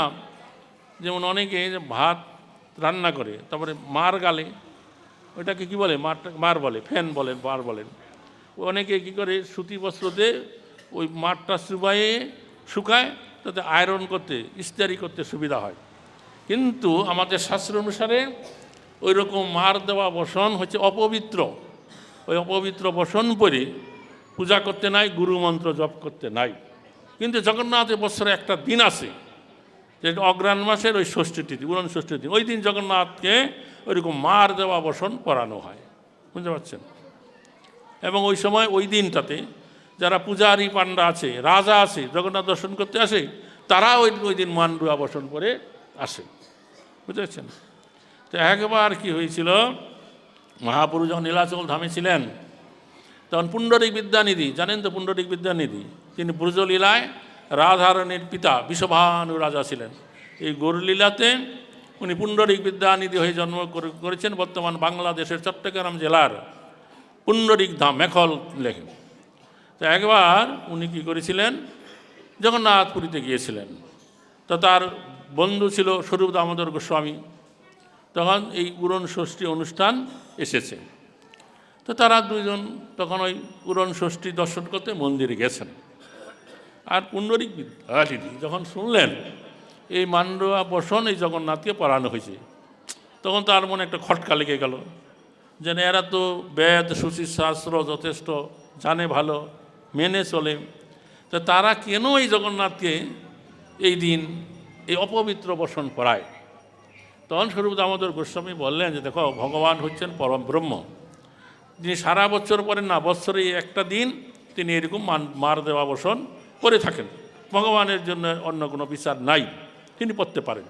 যেমন অনেকে যে ভাত রান্না করে তারপরে মার গালে, ওইটাকে কী বলে, মার বলে, ফ্যান বলেন, বার বলেন। অনেকে কী করে সুতি বস্ত্রতে ওই মারটা চুবাইয়ে শুকায়, তাতে আয়রন করতে, ইস্তারি করতে সুবিধা হয়। কিন্তু আমাদের শাস্ত্র অনুসারে ওই রকম মার দেওয়া বসন হচ্ছে অপবিত্র। ওই অপবিত্র বসন পরে পূজা করতে নাই, গুরুমন্ত্র জপ করতে নাই। কিন্তু জগন্নাথের বৎসরে একটা দিন আছে, যেটা অগ্রহায়ণ মাসের ওই ষষ্ঠী তিথি, উড়ন ষষ্ঠীর দিন। ওই দিন জগন্নাথকে ওইরকম মার দেওয়া বসন পরানো হয়, বুঝতে পারছেন? এবং ওই সময় ওই দিনটাতে যারা পূজারী পাণ্ডা আছে, রাজা আছে, জগন্নাথ দর্শন করতে আসে, তারা ওই দিন মান্ডুয়া বসন করে আসে, বুঝতে পারছেন? তো একবার কি হয়েছিল, মহাপুরু যখন নীলাচল ধামে ছিলেন তখন পুণ্ডরিক বিদ্যানিধি, জানেন তো পুণ্ডরিক বিদ্যানিধি, তিনি ব্রজলীলায় রাধারণীর পিতা বিষভানু রাজা ছিলেন। এই গৌরলীলাতে উনি পুণ্ডরিক বিদ্যানিধি হয়ে জন্ম করেছেন। বর্তমান বাংলাদেশের চট্টগ্রাম জেলার পুণ্ডরিক ধাম, মেখল লেখেন। তো একবার উনি কী করেছিলেন, জগন্নাথপুরীতে গিয়েছিলেন। তো তার বন্ধু ছিল স্বরূপ দামোদর গোস্বামী। তখন এই উড়ন ষষ্ঠী অনুষ্ঠান এসেছে। তো তারা দুইজন তখন ওই উড়ন ষষ্ঠী দর্শন করতে মন্দিরে গেছেন। আর পুণ্ডরিক বিদ্যানিধি যখন শুনলেন এই মান্ডুয়া বসন এই জগন্নাথকে পড়ানো হয়েছে, তখন তার মনে একটা খটকা লেগে গেল, যেন এরা তো বেদ সুচিশাস্ত্র যথেষ্ট জানে, ভালো মেনে চলে, তো তারা কেন এই জগন্নাথকে এই দিন এই অপবিত্র বসন পড়ায়? তখন স্বরূপ দামোদর গোস্বামী বললেন যে দেখো, ভগবান হচ্ছেন পরম ব্রহ্ম, যিনি সারা বছর পড়েন না, বৎসরে একটা দিন তিনি এরকম মার দেওয়া বসন করে থাকেন। ভগবানের জন্য অন্য কোনো বিচার নাই, তিনি পড়তে পারেন।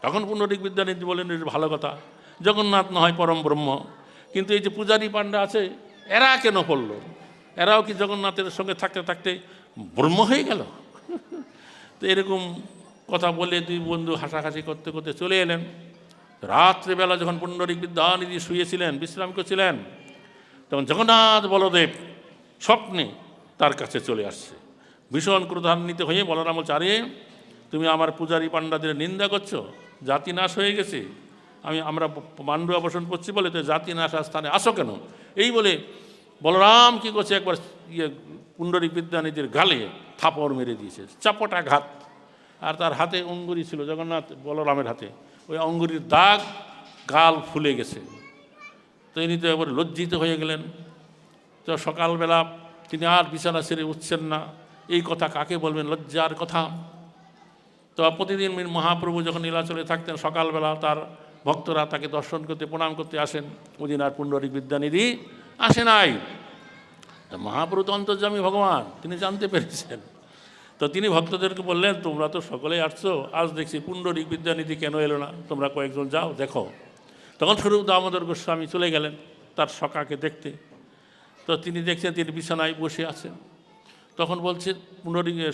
তখন পুণ্ডরিক বিদ্যানিধি বলেন, এটা ভালো কথা, জগন্নাথ না হয় পরম ব্রহ্ম, কিন্তু এই যে পূজারী পাণ্ডা আছে এরা কেন পড়ল? এরাও কি জগন্নাথের সঙ্গে থাকতে থাকতে ব্রহ্ম হয়ে গেল? তো এরকম কথা বলে দুই বন্ধু হাসাহাসি করতে করতে চলে এলেন। রাত্রেবেলা যখন পুণ্ডরিক বিদ্যানিধি শুয়েছিলেন, বিশ্রাম করছিলেন, তখন জগন্নাথ বলদেব স্বপ্নে তার কাছে চলে আসছে। ভীষণ ক্রোধান্বিত হয়ে বলরাম বলছে, আরে তুমি আমার পূজারী পাণ্ডাদের নিন্দা করছো, জাতি নাশ হয়ে গেছে, আমরা মান্ডুয়া বসন করছি বলে তো জাতি নাশার স্থানে আসো কেন? এই বলে বলরাম কী করছে, একবার পুণ্ডরিক বিদ্যানিধির গালে থাপড় মেরে দিয়েছে, চাপটা ঘাত। আর তার হাতে অঙ্গুরি ছিল, জগন্নাথ বলরামের হাতে, ওই অঙ্গুরির দাগ, গাল ফুলে গেছে। তো ইনি তো একবার লজ্জিত হয়ে গেলেন। তো সকালবেলা তিনি আর বিছানা ছেড়ে উঠছেন না। এই কথা কাকে বলবেন, লজ্জার কথা। তো প্রতিদিন মহাপ্রভু যখন নীলাচলে থাকতেন, সকালবেলা তার ভক্তরা তাকে দর্শন করতে, প্রণাম করতে আসেন। ওদিন আর পুণ্ডরিক বিদ্যানিধি আসে নাই। মহাপ্রভু তো অন্তর্যামী ভগবান, তিনি জানতে পেরেছেন। তো তিনি ভক্তদেরকে বললেন, তোমরা তো সকলেই আসছো, আজ দেখছি পুণ্ডরিক বিদ্যানিধি কেন এলো না, তোমরা কয়েকজন যাও দেখো। তখন স্বরূপ দামোদর গোস্বামী চলে গেলেন তার সখাকে দেখতে। তো তিনি দেখছেন তিনি বিছানায় বসে আছেন। তখন বলছে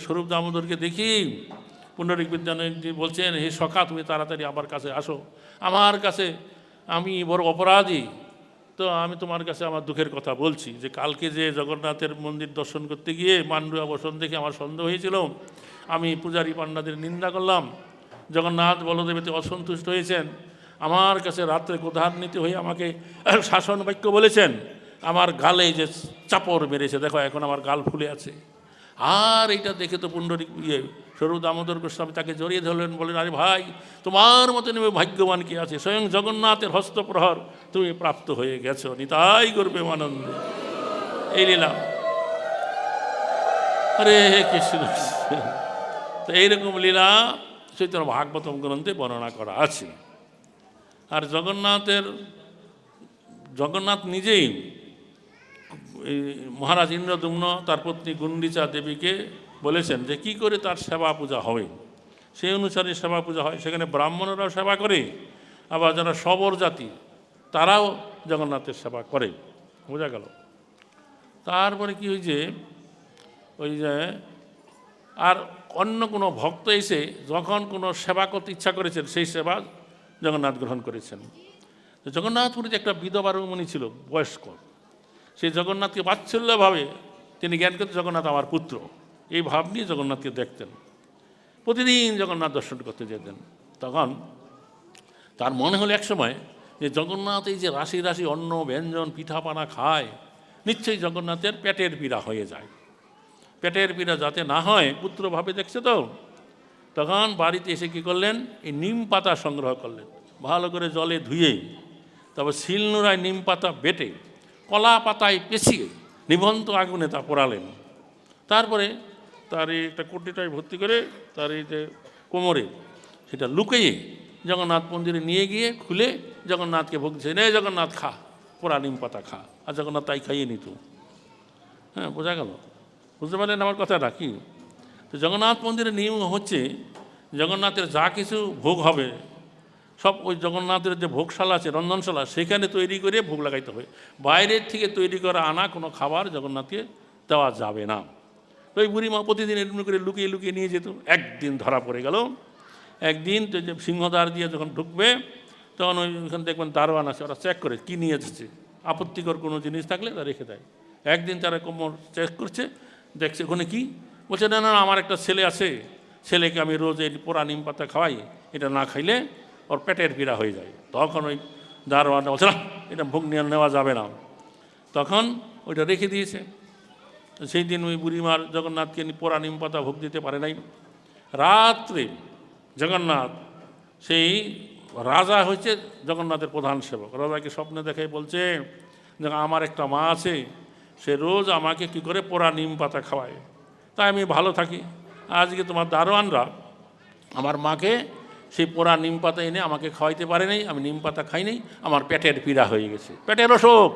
স্বরূপ দামোদরকে দেখি, পুণ্ডরিক বিদ্যানিধি বলছেন, হে সখা, তুমি তাড়াতাড়ি আমার কাছে আসো, আমার কাছে আমি বড় অপরাধী। তো আমি তোমার কাছে আমার দুঃখের কথা বলছি, যে কালকে যে জগন্নাথের মন্দির দর্শন করতে গিয়ে মান্ডুয়া বসন দেখে আমার সন্দেহ হয়েছিল, আমি পূজারী পাণ্ডাদের নিন্দা করলাম, জগন্নাথ বলদেবীতে অসন্তুষ্ট হয়েছেন, আমার কাছে রাত্রে ক্রোধান্বিত হয়ে আমাকে শাসন বাক্য বলেছেন, আমার গালে যে চাপড় মেরেছে, দেখো এখন আমার গাল ফুলে আছে। আর এইটা দেখে তো পুণ্ডরিক স্বরূপ দামোদর গোস্বামী তাকে জড়িয়ে ধরলেন, বলেন, আরে ভাই, তোমার মতন ভাগ্যবান কি আছে, স্বয়ং জগন্নাথের হস্তপ্রহর তুমি প্রাপ্ত হয়ে গেছো, নিতাই করবে আনন্দ। এই লীলা, আরে কৃষ্ণ। তো এইরকম লীলা চৈতন্য ভাগবতম গ্রন্থে বর্ণনা করা আছে। আর জগন্নাথ নিজেই মহারাজ ইন্দ্রদুম্ন তার পত্নী গুণ্ডিচা দেবীকে বলেছেন যে কি করে তার সেবা পূজা হবে, সেই অনুসারে সেবা পূজা হয়। সেখানে ব্রাহ্মণরাও সেবা করে, আবার যারা সবর জাতি তারাও জগন্নাথের সেবা করে, বোঝা গেল। তারপরে কি হয়েছে, ওই যে আর অন্য কোনো ভক্ত এসে যখন কোনো সেবা করতে ইচ্ছা করেছেন, সেই সেবা জগন্নাথ গ্রহণ করেছেন। জগন্নাথপুরীতে একটা বিধবা রমণী ছিল, বয়স্ক, সেই জগন্নাথকে বাৎসল্যভাবে তিনি জ্ঞান করতেন, জগন্নাথ আমার পুত্র, এই ভাব নিয়ে জগন্নাথকে দেখতেন, প্রতিদিন জগন্নাথ দর্শন করতে যেতেন। তখন তার মনে হলো এক সময় যে জগন্নাথ এই যে রাশি রাশি অন্ন ব্যঞ্জন পিঠাপানা খায়, নিশ্চয়ই জগন্নাথের পেটের পীড়া হয়ে যায়। পেটের পীড়া যাতে না হয় পুত্রভাবে দেখছে তো, তখন বাড়িতে এসে কী করলেন, এই নিম পাতা সংগ্রহ করলেন, ভালো করে জলে ধুয়ে, তারপর শিলনোড়ায় নিম পাতা বেটে কলা পাতায় পেঁচিয়ে নিভন্ত আগুনে তা পোড়ালেন। তারপরে তার এই একটা কোটিটায় ভর্তি করে তার এই যে কোমরে সেটা লুকিয়ে জগন্নাথ মন্দিরে নিয়ে গিয়ে খুলে জগন্নাথকে ভোগ দিয়েছে, নে জগন্নাথ খা, পোড়া নিম পাতা খা। আর জগন্নাথ তাই খাইয়ে নিত। হ্যাঁ, বোঝা গেল, বুঝতে পারলেন আমার কথাটা কি? তো জগন্নাথ মন্দিরের নিয়ম হচ্ছে জগন্নাথের যা কিছু ভোগ হবে সব ওই জগন্নাথের যে ভোগশালা আছে, রন্ধনশালা, সেখানে তৈরি করে ভোগ লাগাইতে হবে। বাইরের থেকে তৈরি করা আনা কোনো খাবার জগন্নাথকে দেওয়া যাবে না। তো ওই বুড়িমা প্রতিদিন এরকম করে লুকিয়ে লুকিয়ে নিয়ে যেত। একদিন ধরা পড়ে গেল। একদিন তো যে সিংহদ্বার দিয়ে যখন ঢুকবে, তখন ওইখানে দেখবেন দারোয়ান আছে, ওরা চেক করে কী নিয়ে এসেছে, আপত্তিকর কোনো জিনিস থাকলে তা রেখে দেয়। একদিন তারা কোমর চেক করছে, দেখছে ওখানে কি, বলছে না না আমার একটা ছেলে আছে, ছেলেকে আমি রোজ এই পোড়া নিম পাতা খাওয়াই, এটা না খাইলে ওর পেটের পীড়া হয়ে যায়। তখন ওই দারোয়ানটা বলছে না, এটা ভোগ নিয়ে নেওয়া যাবে না। তখন ওইটা রেখে দিয়েছে। সেই দিন ওই বুড়িমার জগন্নাথকে পোড়া নিম পাতা ভোগ দিতে পারে নাই। রাত্রে জগন্নাথ, সেই রাজা হচ্ছে জগন্নাথের প্রধান সেবক, রাজাকে স্বপ্নে দেখে বলছে যে আমার একটা মা আছে, সে রোজ আমাকে কি করে পোড়া নিম পাতা খাওয়ায়, তাই আমি ভালো থাকি। আজকে তোমার দারোয়ানরা আমার মাকে সেই পোড়া নিম পাতা এনে আমাকে খাওয়াইতে পারে নাই, আমি নিম পাতা খাই নাই, আমার পেটের পীড়া হয়ে গেছে, পেটের অসুখ।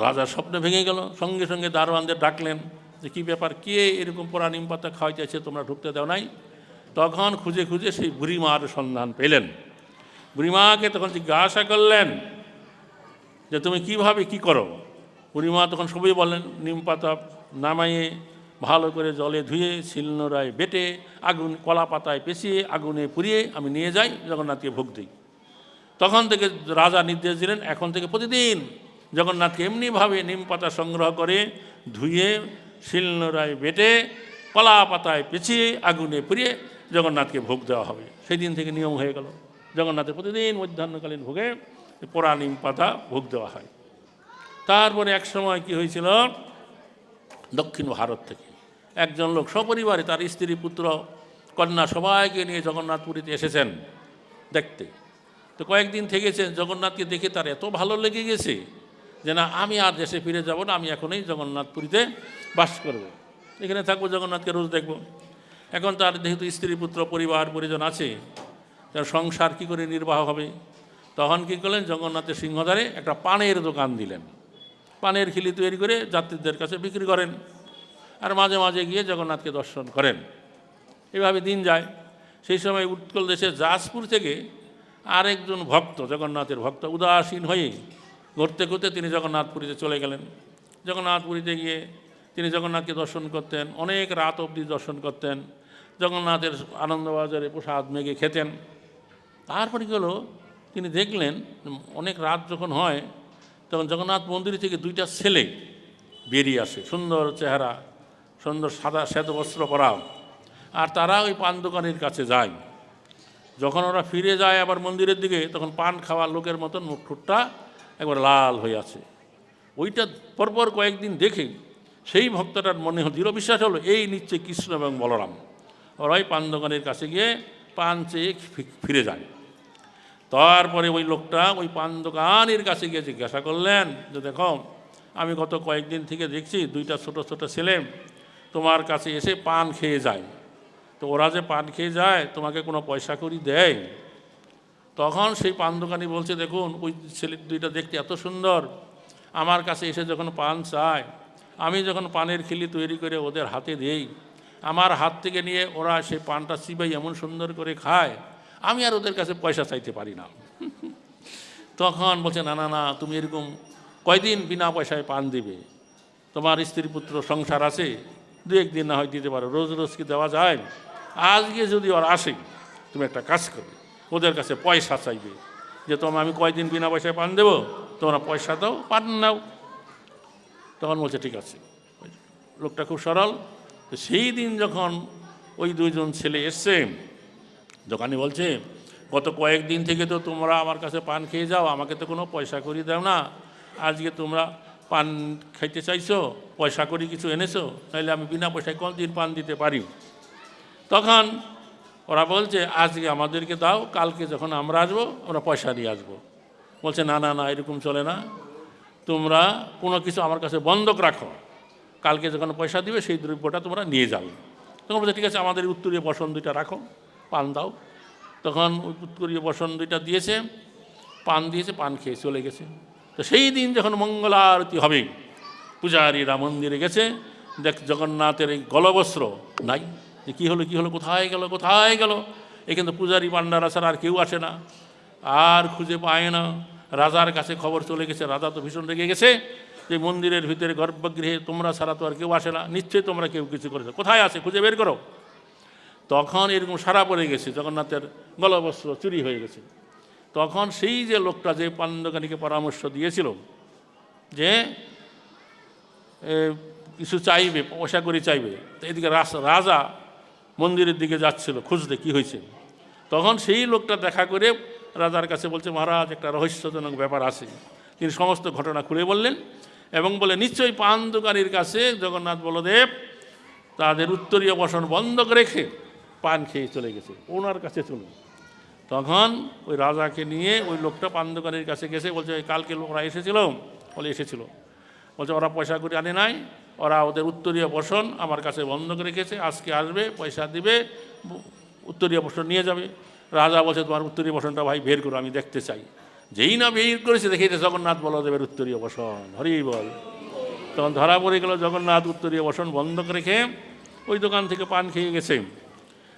রাজার স্বপ্ন ভেঙে গেল। সঙ্গে সঙ্গে দারোয়ানদের ডাকলেন যে কী ব্যাপার, কে এরকম পোড়া নিম পাতা খাওয়াইতে আছে, তোমরা ঢুকতে দাও নাই? তখন খুঁজে খুঁজে সেই বুড়িমার সন্ধান পেলেন। বুড়িমাকে তখন জিজ্ঞাসা করলেন যে তুমি কীভাবে কী করো? বুড়িমা তখন সবই বললেন, নিম পাতা নামাইয়ে ভালো করে জলে ধুয়ে শিলনোড়ায় বেটে আগুন কলা পাতায় পেঁচিয়ে আগুনে পুড়িয়ে আমি নিয়ে যাই, জগন্নাথকে ভোগ দিই। তখন থেকে রাজা নির্দেশ দিলেন, এখন থেকে প্রতিদিন জগন্নাথকে এমনিভাবে নিম পাতা সংগ্রহ করে ধুয়ে শিলনোড়ায় বেটে কলা পাতায় পেঁচিয়ে আগুনে পুড়িয়ে জগন্নাথকে ভোগ দেওয়া হবে। সেই দিন থেকে নিয়ম হয়ে গেল, জগন্নাথের প্রতিদিন মধ্যাহ্নকালীন ভোগে পোড়া নিম পাতা ভোগ দেওয়া হয়। তারপরে এক সময় কি হয়েছিল, দক্ষিণ ভারত থেকে একজন লোক সপরিবারে তার স্ত্রী পুত্র কন্যা সবাইকে নিয়ে জগন্নাথপুরীতে এসেছেন দেখতে। তো কয়েকদিন থেকেছেন, জগন্নাথকে দেখে তার এত ভালো লেগে গেছে যে না, আমি আর দেশে ফিরে যাব না, আমি এখনই জগন্নাথপুরীতে বাস করব, এখানে থাকবো, জগন্নাথকে রোজ দেখব। এখন তার যেহেতু স্ত্রী পুত্র পরিবার পরিজন আছে, তার সংসার কী করে নির্বাহ হবে, তখন কী করলেন, জগন্নাথের সিংহদ্বারে একটা পানের দোকান দিলেন। পানের খিলি তৈরি করে যাত্রীদের কাছে বিক্রি করেন, আর মাঝে মাঝে গিয়ে জগন্নাথকে দর্শন করেন। এভাবে দিন যায়। সেই সময় উৎকল দেশের জাজপুর থেকে আরেকজন ভক্ত, জগন্নাথের ভক্ত, উদাসীন হয়ে ঘুরতে ঘুরতে তিনি জগন্নাথপুরীতে চলে গেলেন। জগন্নাথপুরীতে গিয়ে তিনি জগন্নাথকে দর্শন করতেন, অনেক রাত অবধি দর্শন করতেন, জগন্নাথের আনন্দবাজারে প্রসাদ মেঘে খেতেন। তারপরে গেল, তিনি দেখলেন অনেক রাত যখন হয় তখন জগন্নাথ মন্দির থেকে দুইটা ছেলে বেরিয়ে আসে, সুন্দর চেহারা, সুন্দর সাদা শ্বেত বস্ত্র পরা, আর তারা ওই পান দোকানের কাছে যায়। যখন ওরা ফিরে যায় আবার মন্দিরের দিকে, তখন পান খাওয়ার লোকের মতন মুখ ঠোঁটটা একবার লাল হয়ে আছে। ওইটা পরপর কয়েকদিন দেখে সেই ভক্তটার মনে দৃঢ় বিশ্বাস হলো এই নিশ্চয়ই কৃষ্ণ এবং বলরাম। ওরাই পান দোকানের কাছে গিয়ে পান চেয়ে ফিরে যায়। তারপরে ওই লোকটা ওই পান দোকানের কাছে গিয়ে জিজ্ঞাসা করলেন যে দেখো, আমি গত কয়েকদিন থেকে দেখছি দুইটা ছোট ছোট ছেলে তোমার কাছে এসে পান খেয়ে যায়, তো ওরা যে পান খেয়ে যায় তোমাকে কোনো পয়সা করি দেয়? তখন সেই পান দোকানি বলছে, দেখুন ওই ছেলে দুইটা দেখতে এত সুন্দর, আমার কাছে এসে যখন পান চায়, আমি যখন পানের খিলি তৈরি করে ওদের হাতে দেই, আমার হাত থেকে নিয়ে ওরা সেই পানটা চিবাই এমন সুন্দর করে খায়, আমি আর ওদের কাছে পয়সা চাইতে পারি না। তখন বলছে, না না না, তুমি এরকম কয়দিন বিনা পয়সায় পান দিবে? তোমার স্ত্রী পুত্র সংসার আছে, দু একদিন না হয় দিতে পারো, রোজ রোজ কি দেওয়া যায়? আজকে যদি ওরা আসে, তুমি একটা কাজ করবে, ওদের কাছে পয়সা চাইবে যে আমি কয়দিন বিনা পয়সায় পান দেবো, তোমরা পয়সা দাও, পান নাও। তখন বলছে ঠিক আছে। লোকটা খুব সরল। তো সেই দিন যখন ওই দুইজন ছেলে এসছে, দোকানি বলছে, গত কয়েকদিন থেকে তো তোমরা আমার কাছে পান খেয়ে যাও, আমাকে তো কোনো পয়সা করি দাও না, আজকে তোমরা পান খাইতে চাইছো, পয়সা করি কিছু এনেছো, তাহলে আমি বিনা পয়সায় কতদিন পান দিতে পারি? তখন ওরা বলছে, আজকে আমাদেরকে দাও, কালকে যখন আমরা আসবো আমরা পয়সা দিয়ে আসবো। বলছে, না না না, এরকম চলে না, তোমরা কোনো কিছু আমার কাছে বন্ধক রাখো, কালকে যখন পয়সা দিবে সেই দ্রব্যটা তোমরা নিয়ে যাবে। তখন বলছে ঠিক আছে, আমাদের উত্তরীয় বসন দুইটা রাখো, পান দাও। তখন উত্তরীয় বসন দুইটা দিয়েছে, পান দিয়েছে, পান খেয়ে চলে গেছে। তো সেই দিন যখন মঙ্গল আরতি হবে, পূজারীরা মন্দিরে গেছে, দেখ জগন্নাথের এই গলবস্ত্র নাই, যে কী হলো কী হলো, কোথায় গেল কোথায় গেল? এখানে তো পূজারী পান্ডারা ছাড়া আর কেউ আসে না, আর খুঁজে পায় না। রাজার কাছে খবর চলে গেছে, রাজা তো ভীষণ রেগে গেছে যে মন্দিরের ভিতরে গর্ভগৃহে তোমরা ছাড়া তো আর কেউ আসে না, নিশ্চয়ই তোমরা কেউ কিছু করেছো, কোথায় আছে খুঁজে বের করো। তখন এরকম সারা পড়ে গেছে, জগন্নাথের গলবস্ত্র চুরি হয়ে গেছে। তখন সেই যে লোকটা যে পান দোকানিকে পরামর্শ দিয়েছিল যে কিছু চাইবে, পয়সা করে চাইবে, তো এদিকে রাজা মন্দিরের দিকে যাচ্ছিল খুঁজতে কি হয়েছে। তখন সেই লোকটা দেখা করে রাজার কাছে বলছে, মহারাজ একটা রহস্যজনক ব্যাপার আছে। তিনি সমস্ত ঘটনা খুলে বললেন এবং বলে, নিশ্চয়ই পান দোকানির কাছে জগন্নাথ বলদেব তাদের উত্তরীয় বসন বন্ধ রেখে পান খেয়ে চলে গেছে, ওনার কাছে চলুন। তখন ওই রাজাকে নিয়ে ওই লোকটা পান দোকানির কাছে গেছে, বলছে কালকে ওরা এসেছিল, বলে এসেছিল, বলছে ওরা পয়সা করে আনে নাই, ওরা ওদের উত্তরীয় বসন আমার কাছে বন্ধ রেখেছে, আজকে আসবে, পয়সা দিবে, উত্তরীয় বসন নিয়ে যাবে। রাজা বলছে তোমার উত্তরীয় বসনটা ভাই বের করো, আমি দেখতে চাই। যেই না বের করেছে দেখে জগন্নাথ বলদেবের উত্তরীয় বসন, হরি বল। তখন ধরা পড়ে গেল জগন্নাথ উত্তরীয় বসন বন্ধ রেখে ওই দোকান থেকে পান খেয়ে গেছে।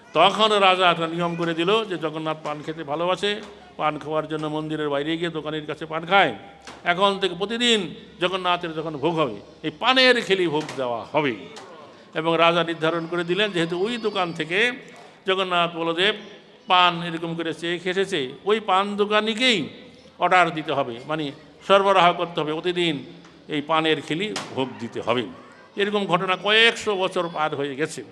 তখন রাজা একটা নিয়ম করে দিল যে জগন্নাথ পান খেতে ভালোবাসে, পান খাওয়ার জন্য মন্দিরের বাইরে গিয়ে দোকানের কাছে পান খায়। এখন থেকে প্রতিদিন জগন্নাথের যখন ভোগ হবে এই পানের খেলি ভোগ দেওয়া হবে। এবং রাজা নির্ধারণ করে দিলেন যেহেতু ওই দোকান থেকে জগন্নাথ বলদেব পান এরকম করে চেয়ে খেয়েছে, ওই পান দোকানিকেই অর্ডার দিতে হবে, মানে সরবরাহ করতে হবে, প্রতিদিন এই পানের খেলি ভোগ দিতে হবে। এরকম ঘটনা কয়েকশো বছর পার হয়ে গেছে।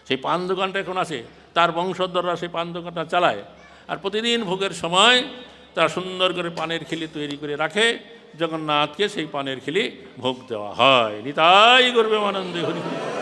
সেই পান দোকানটা এখন আছে, তার বংশধররা সেই পান দোকানটা চালায়। আর প্রতিদিন ভোগের সময় তারা সুন্দর করে পানের খিলি তৈরি করে রাখে, জগন্নাথকে সেই পানের খিলি ভোগ দেওয়া হয়। নিতাই গর্বে আনন্দে হরি হরি।